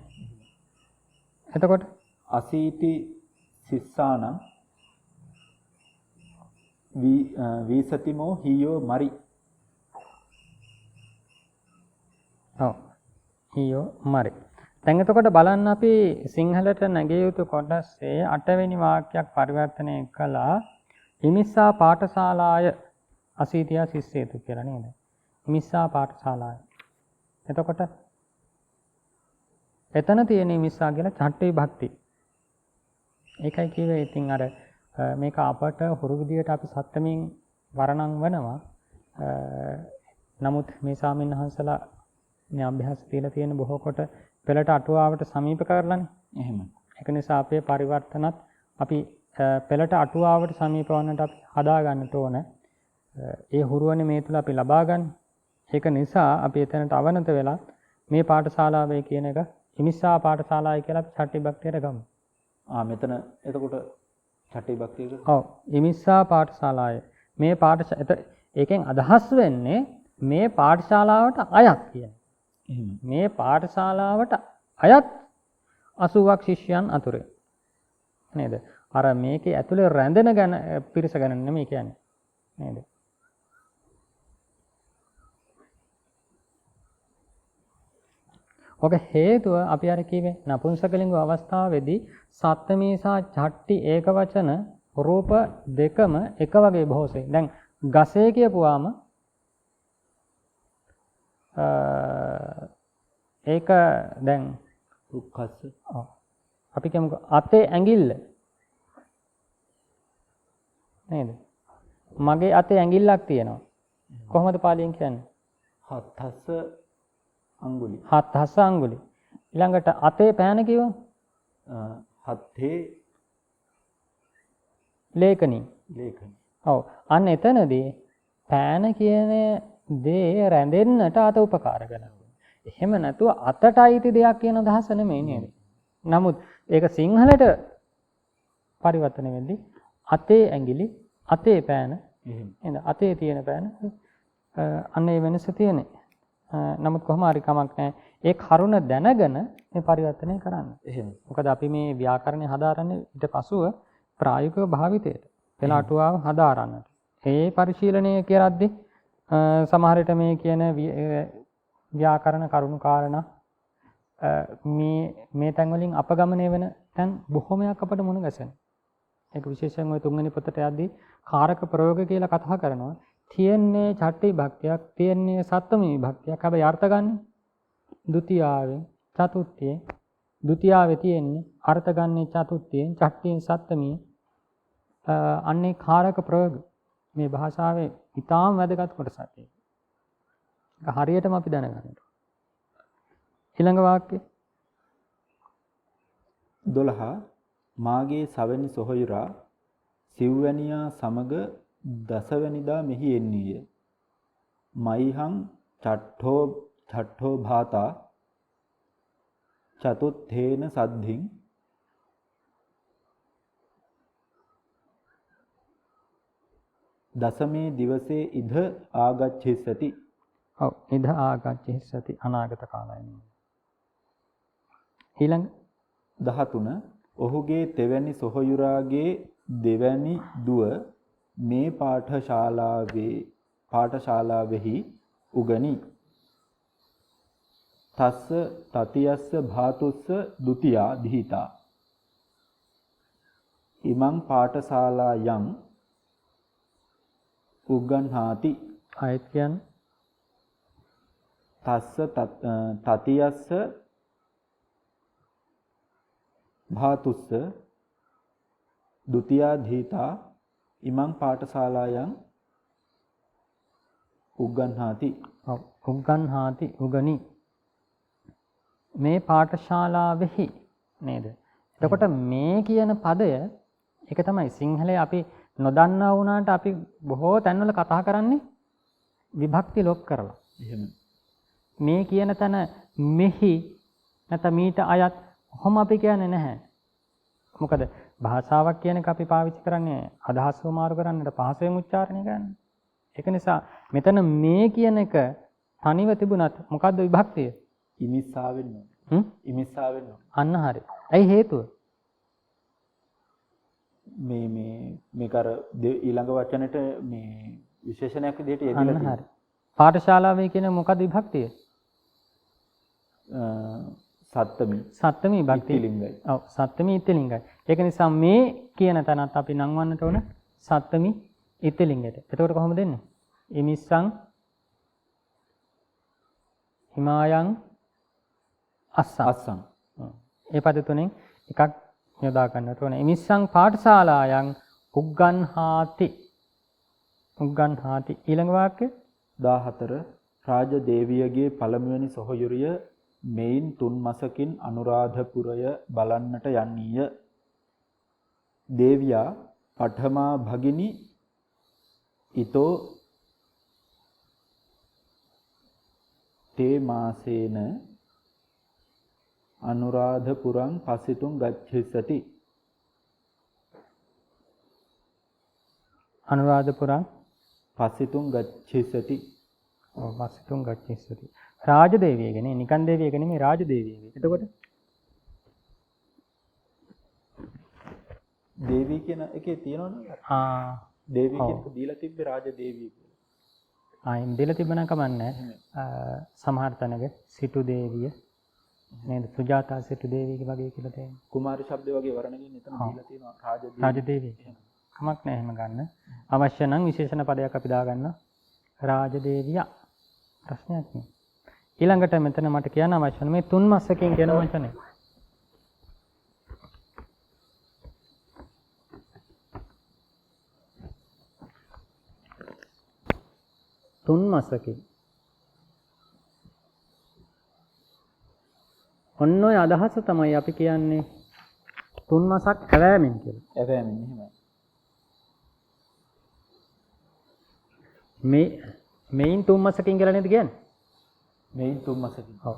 එතකොට අසීති සිස්සානං වීසතිමෝ හියෝ මරි. ඔව්. හියෝ මරි. දැන් එතකොට බලන්න අපි සිංහලට නැගිය යුතු කොටසේ 8 වෙනි වාක්‍යයක් පරිවර්තනය කළා. ඉමිස්සා පාඨශාලාය අසීතියා සිස්සේතු කියලා නේද? ඉමිස්සා පාඨශාලාය. එතකොට එතන තියෙන ඉමිස්සා කියලා චට්ටි භක්ති. ඒකයි කිව්වේ ඉතින් අර මේක අපට හුරු විදියට අපි සත්‍යමින් වර්ණම් වෙනවා. නමුත් මේ සාමින් වහන්සලා මේ අභ්‍යාස තියලා තියෙන බොහෝ කොට පෙළට අටුවාවට සමීප කරලානේ. එහෙම. ඒක නිසා අපේ පරිවර්තනත් අපි පෙළට අටුවාවට සමීප වන්නට අපි හදා ගන්නට ඕන. ඒ හුරුවනේ මේ තුල අපි ලබා ගන්න. ඒක නිසා අපි එතනට අවනත වෙලා මේ පාඨශාලාවේ කියන එක හිමිස්සා පාඨශාලාවයි කියලා අපි චට්ටි භක්තියට ගමු. මෙතන එතකොට චට්ටි භක්තියද? ඔව්. හිමිස්සා පාඨශාලාවේ මේ ඒකෙන් අදහස් වෙන්නේ මේ පාඨශාලාවට අයත් කියන. එහෙම. මේ පාඨශාලාවට අයත් 80ක් ශිෂ්‍යයන් අතුරේ. නේද? අර මේකේ ඇතුලේ රැඳෙන ගැන පිරිස ගැන නෙමෙයි කියන්නේ. නේද? ඔක හේතුව අපි අර කිව්වේ නපුංසකලිංග අවස්ථාවේදී සත්ත්මී සහ චට්ටි ඒකවචන රූප දෙකම එක වගේ බොහෝසේ. දැන් ගසේ කියපුවාම ඒක දැන් රුක්කස්ස. අපි කියමුකෝ අතේ ඇඟිල්ල නේද? මගේ අතේ ඇඟිල්ලක් තියෙනවා. කොහොමද පාලියෙන් කියන්නේ? හත්හස අඟුලි. හත්හස අඟුලි. ඊළඟට අතේ පෑන කිව්වොත් හත්තේ ලේඛනී. ලේඛනී. ඔව්. අන්න එතනදී පෑන කියන දේ රැඳෙන්නට අත උපකාර කරනවා. එහෙම නැතුව අතට අයිති දෙයක් කියන අදහස නෙමෙයි නේද? නමුත් ඒක සිංහලට පරිවර්තන වෙද්දී අතේ ඇඟිලි අතේ පෑන එහෙම අතේ තියෙන පෑන අන්න ඒ වෙනස තියෙන්නේ. නමුත් කොහොම හරි කමක් නැහැ. ඒ කරුණ දැනගෙන මේ පරිවර්තනය කරන්න. එහෙම. මොකද අපි මේ ව්‍යාකරණය හදාරන්නේ ඊට පසුව ප්‍රායෝගික භාවිතයට පෙළ අටුවාව හදාරන්නට. ඒ පරිශීලනය කරද්දී සමහර විට මේ කියන ව්‍යාකරණ කරුණු කාරණා මේ තැන් වලින් අපගමනය වෙන තැන් බොහොමයක් අපට මුණ ගැසෙනවා. ඒක විශේෂයෙන් ওই තුන්වෙනි පොතට යද්දී කාරක ප්‍රයෝග කියලා කතා කරනවා. තියෙන්නේ චට්ටි භක්තියක්, තියෙන්නේ සප්තමී භක්තියක්. හැබැයි අර්ථ ගන්න ဒုတိ යාවෙන් චතුර්ථයේ ဒုတိ යාවේ තියෙන්නේ අර්ථ ගන්නේ චතුර්ථයෙන් චට්ටියෙන් සප්තමී. අන්නේ කාරක ප්‍රයෝග මේ භාෂාවේ ඉතාම වැදගත් කොටසක් ඒක. හරියටම අපි දැනගන්න. ඊළඟ වාක්‍යය 12 මාගේ සවැනි සොහොයුරා සිව්වැනියා සමග දසවැනිදා මෙහි එන්නේය. මයිහං චට්ඨෝ භාතා චතුත්ථේන සද්ධින් දසමේ දිවසේ ඉද ආගච්ඡිස්සති. ඔව් ඉද ආගච්ඡිස්සති අනාගත කාලයයි. ඊළඟ 13 ඔහුගේ තෙවැනි සොහොයුරාගේ දෙවැනි දුව මේ පාඨශාලාවෙහි උගනි. තස්ස තතියස්ස භාතුස්ස ဒ ුතියා දීතා. ඉමං පාඨශාලායන් උගන්හාති. ආයත් කියන්නේ තස්ස තතියස්ස භාතුස්ස ဒ ුතියා දීතා ඉමං පාඨශාලායන් උගන්හාති. ඔව් උගන්හාති උගනි. මේ පාඨශාලාවෙහි නේද? එතකොට මේ කියන පදය ඒක තමයි සිංහලයේ අපි නොදන්නා වුණාට අපි බොහෝ තැන්වල කතා කරන්නේ විභක්ති ලොක් කරලා. එහෙම. මේ කියන තැන මෙහි නැත්නම් මීට අයත් කොහොම අපි කියන්නේ නැහැ. මොකද භාෂාවක් කියන එක අපි පාවිච්චි කරන්නේ අදහස් වමාරු කරන්නට පහසුවෙන් උච්චාරණය කරන්නේ. ඒක නිසා මෙතන මේ කියන එක තනිව තිබුණත් මොකද්ද විභක්තිය? ඉමිස්සාවෙන් නෝ. ඉමිස්සාවෙන් නෝ. අන්න හරි. ඇයි හේතුව? මේක අර ඊළඟ වචනෙට මේ විශේෂණයක් විදිහට යෙදලා තියෙනවා. හරි. පාඨශාලාවේ කියන මොකද්ද විභක්තිය? සප්තමී භක්තිය. ඉතිලිංගයි. ඔව් සප්තමී ඉතිලිංගයි. ඒක නිසා මේ කියන තැනත් අපි නංවන්නට ඕන සප්තමී ඉතිලිංගයට. එතකොට කොහොමද දෙන්නේ? ඉමිස්සං හිමායන් අස්සං. ඒ පද තුනෙන් එකක් යොදා ගන්නට ඕන. ඉමිස්සං පාඨශාලායන් උග්ගන්හාති. උග්ගන්හාති ඊළඟ වාක්‍ය 14 රාජ දේවියගේ පළමුවෙනි සොහොයුරිය මෙයින් 3 මාසකින් අනුරාධපුරය බලන්නට යන්නීය. දේවියා පඨමා භගිනි ඊතෝ තේ මාසේන අනුරාධපුරං පසිතුං ගච්ඡසති. අනුරාධපුරං පසිතුං ගච්ඡසති. පසිතුං ගච්ඡසති. රාජදේවියගනේ නිකන් දේවියක නෙමෙයි රාජදේවියක. එතකොට දේවී කියන එකේ තියෙනවනේ. දේවී කියන එක දීලා තිබ්බේ රාජදේවිය කියලා. එම් දීලා තිබ්බනම් කමන්නේ. සමහර තැනක සිටු දේවිය නේද? සුජාතා සිටු දේවිය වගේ කියලා තියෙනවා. කුමාරි ශබ්දේ වගේ වර්ණකින් එතන දීලා තියෙනවා රාජදේවිය. කමක් නැහැ එහෙම ගන්න. අවශ්‍ය නම් විශේෂණ පදයක් අපි දාගන්න. රාජදේවිය. ප්‍රශ්නයක් නෑ. ඊළඟට මෙතන මට කියන්න අවශ්‍ය මේ 3 මාසකින් කියන වචනේ. 3 මාසකින්. ඔන්න ඔය අදහස තමයි අපි කියන්නේ 3 මාසක් ඇවෑමෙන් කියලා. ඇවෑමෙන් එහෙමයි. මේන් 3 මාසකින් කියලා නේද කියන්නේ? මේන් 3 මාසකින්. ඔව්.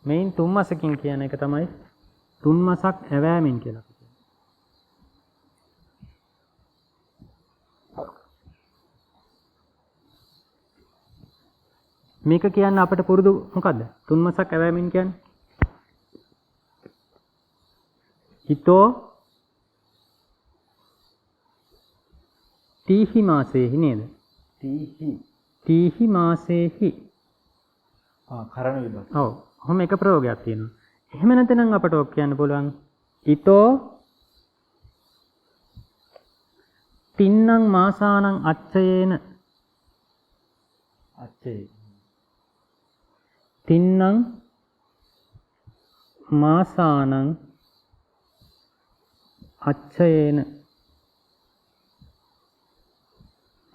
මේන් 3 මාසකින් කියන එක තමයි 3 මාසක් ඇවෑමෙන් කියලා කියන්නේ. මේක කියන්නේ අපිට පුරුදු මොකද්ද? 3 මාසක් ඇවෑමෙන් කියන්නේ. හිතෝ තීහි මාසේහි නේද? තීහි මාසේහි. කරණ විභක්ති. ඔව්. ඔහොම එක ප්‍රයෝගයක් තියෙනවා. එහෙම නැත්නම් අපට ඔක් කියන්න පුළුවන්. ඊතෝ තින්නං මාසානං අච්චයේන. අච්චේ. තින්නං මාසානං අච්චයේන.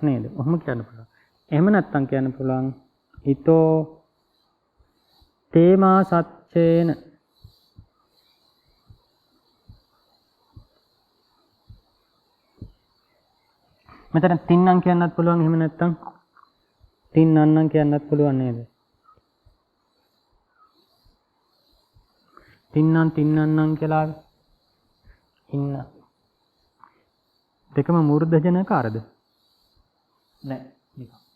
නේද? ඔහොම කියන්න පුළුවන්. එහෙම නැත්නම් කියන්න පුළුවන් ඊතෝ තේමා සච්චේන. මෙතන තින්නම් කියන්නත් පුළුවන්. එහෙම නැත්නම් තින්නන්නම් කියන්නත් පුළුවන් නේද? තින්නම් තින්නන්නම් කියලා ඉන්න. දෙකම මූර්ධජනකාරද? නෑ නිකන්.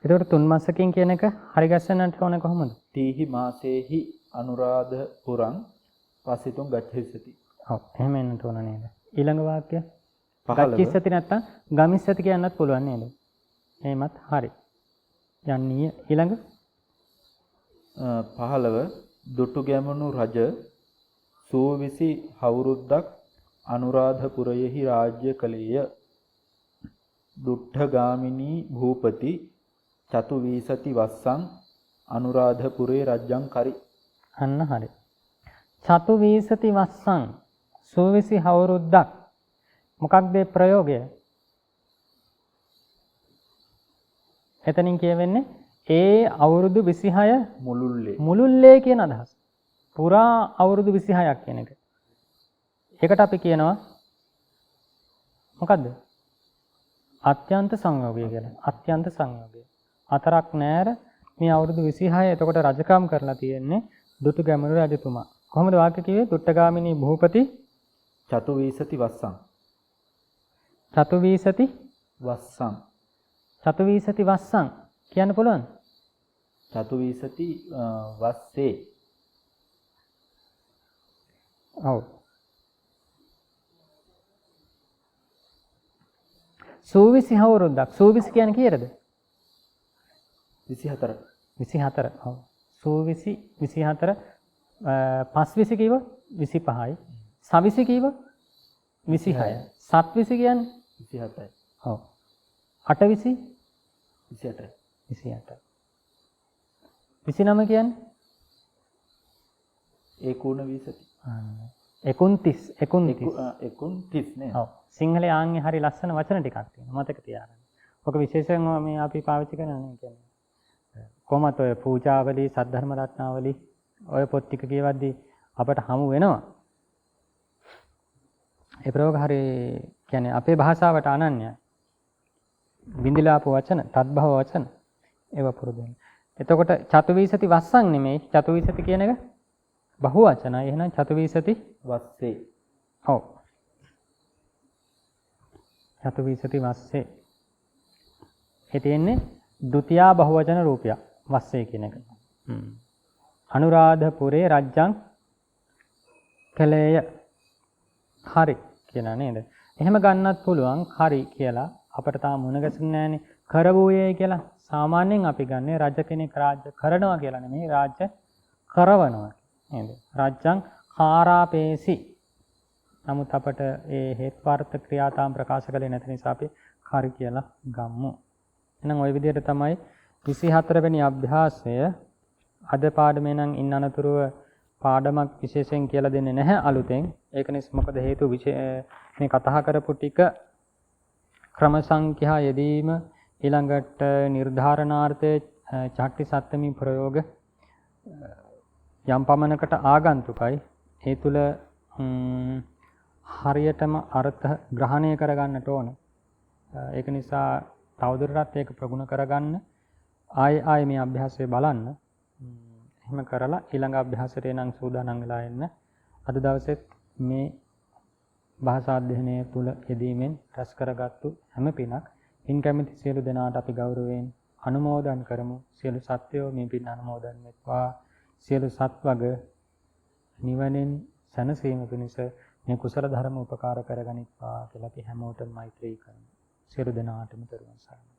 එතකොට 3 මාසකින් කියන එක හරි ගැස්සන්නට ඕනේ කොහොමද? තීහි මාසේහි අනුරාධපුරං පසිතුං ගච්ඡසති. ඔව් එහෙම එන්නට ඕන නේද? ඊළඟ වාක්‍ය ගච්ඡසති නැත්තම් ගමිස්සති කියන්නත් පුළුවන් නේද? එහෙමත් හරි. යන්නීය ඊළඟ 15 දුටු ගැමුණු රජ සූවිසි අවුරුද්දක් අනුරාධපුරයෙහි රාජ්‍ය කළේය. දුට්ඨගාමිනී භූපති චතු වීසති වස්සං අනුරාධපුරේ රජ්ජං කරි. අන්න හරි. චතු වීසති වස්සං සූවිසි අවුරුද්දක්. මොකක්ද ඒ ප්‍රයෝගය? එතනින් කියවෙන්නේ ඒ අවුරුදු 26 මුළුල්ලේ කියන අදහස. පුරා අවුරුදු 26ක් කියන එක. ඒකට අපි කියනවා මොකද්ද? අත්‍යන්ත සංයෝගය කියලා. අත්‍යන්ත සංයෝගය. හතරක් නෑර මේ අවුරුදු 26 එතකොට රජකම් කරලා තියෙන්නේ දුටු ගැමුණු රජතුමා. කොහොමද වාක්‍ය කිව්වේ? දුට්ඨගාමිනී භූපති චතු වීසති වස්සං. චතු වීසති වස්සං. චතු වීසති වස්සං කියන්න පුළුවන්? චතු වීසති වස්සේ. ඔව්. සූවිසි අවුරුද්දක්. සූවිසි කියන්නේ කීයටද? 24. 24. ඔව්. සූවිසි 24 පස්විසි කිව්ව 25යි. සවිසි කිව්ව 26යි. සත්විසි කියන්නේ 27යි. ඔව්. අටවිසි 28යි. 28යි. 29 කියන්නේ ඒකෝණ 20. 29 නේ. ඔව්. සිංහලයේ ආන්ගේ හරි ලස්සන වචන ටිකක් තියෙනවා. මතක තියාගන්න. ඔක විශේෂයෙන්ම මේ අපි පාවිච්චි කරන්නේ කියන්නේ කොහොමත් ඔය පූජාවලි, සද්ධර්ම රත්නාවලි ඔය පොත් ටික කියවද්දී අපට හමු වෙනවා. ඒ ප්‍රයෝග හරි කියන්නේ අපේ භාෂාවට අනන්‍යයි. බින්දිලාප වචන, තත්භව වචන ඒව පුරුදු වෙනවා. එතකොට චතුවිසති වස්සන් නෙමෙයි. චතුවිසති කියන එක බහු වචනයි. එහෙනම් චතුවිසති වස්සේ. ඔව්. චතුවිසති වස්සේ. ඒ තියෙන්නේ ဒုတိ යා බහුවචන රූපයක්. වස්සේ කියන එක. අනුරාධපුරේ රජ්ජං කලේය. හරි කියලා නේද? එහෙම ගන්නත් පුළුවන් හරි කියලා. අපිට තාම මුණ ගැසුනේ නැහනේ. කරවූයේ කියලා. සාමාන්‍යයෙන් අපි ගන්නේ රජ කෙනෙක් රාජ්‍ය කරනවා කියලා නෙමෙයි රාජ්‍ය කරවනවා නේද? රජ්ජං කාරාපේසි. නමුත් අපට ඒ හේත්වාර්ථ ක්‍රියාතාම් ප්‍රකාශ කළේ නැති නිසා අපි හරි කියලා ගමු. එහෙනම් ওই විදිහට තමයි 24 වෙනි අභ්‍යාසය. අද පාඩමේ නම් ඉන්න අනතුරුව පාඩමක් විශේෂයෙන් කියලා දෙන්නේ නැහැ අලුතෙන්. ඒක නිසා මොකද හේතුව මේ කතා කරපු ටික ක්‍රම සංඛ්‍යා යෙදීම ඊළඟට නිර්ධාරණාර්ථයේ චට්ටි සත්ත්‍මී ප්‍රයෝග යම් පමණකට ආගන්තුකයි. ඒ තුල හරියටම අර්ථ ග්‍රහණය කරගන්නට ඕන. ඒක නිසා තවදුරටත් ඒක ප්‍රගුණ කරගන්න ආයෙ මේ අභ්‍යාසය බලන්න. එහෙම කරලා ඊළඟ අභ්‍යාසයට එනං සූදානම් වෙලා එන්න. අද දවසෙත් මේ භාෂා අධ්‍යයනය තුළ යෙදීමෙන් රැස් කරගත්තු හැම පිනක් පින් කැමති සියලු දෙනාට අපි ගෞරවයෙන් අනුමෝදන් කරමු. සියලු සත්වයෝ මේ පින් අනුමෝදන් වෙත්වා. සියලු සත්වග නිවනෙන් සැනසීම පිණිස මේ කුසල ධර්ම උපකාර කරගනිත්වා කියලා අපි හැමෝටම මෛත්‍රී කරමු. සියලු දෙනාටම දරුවන් සරණයි.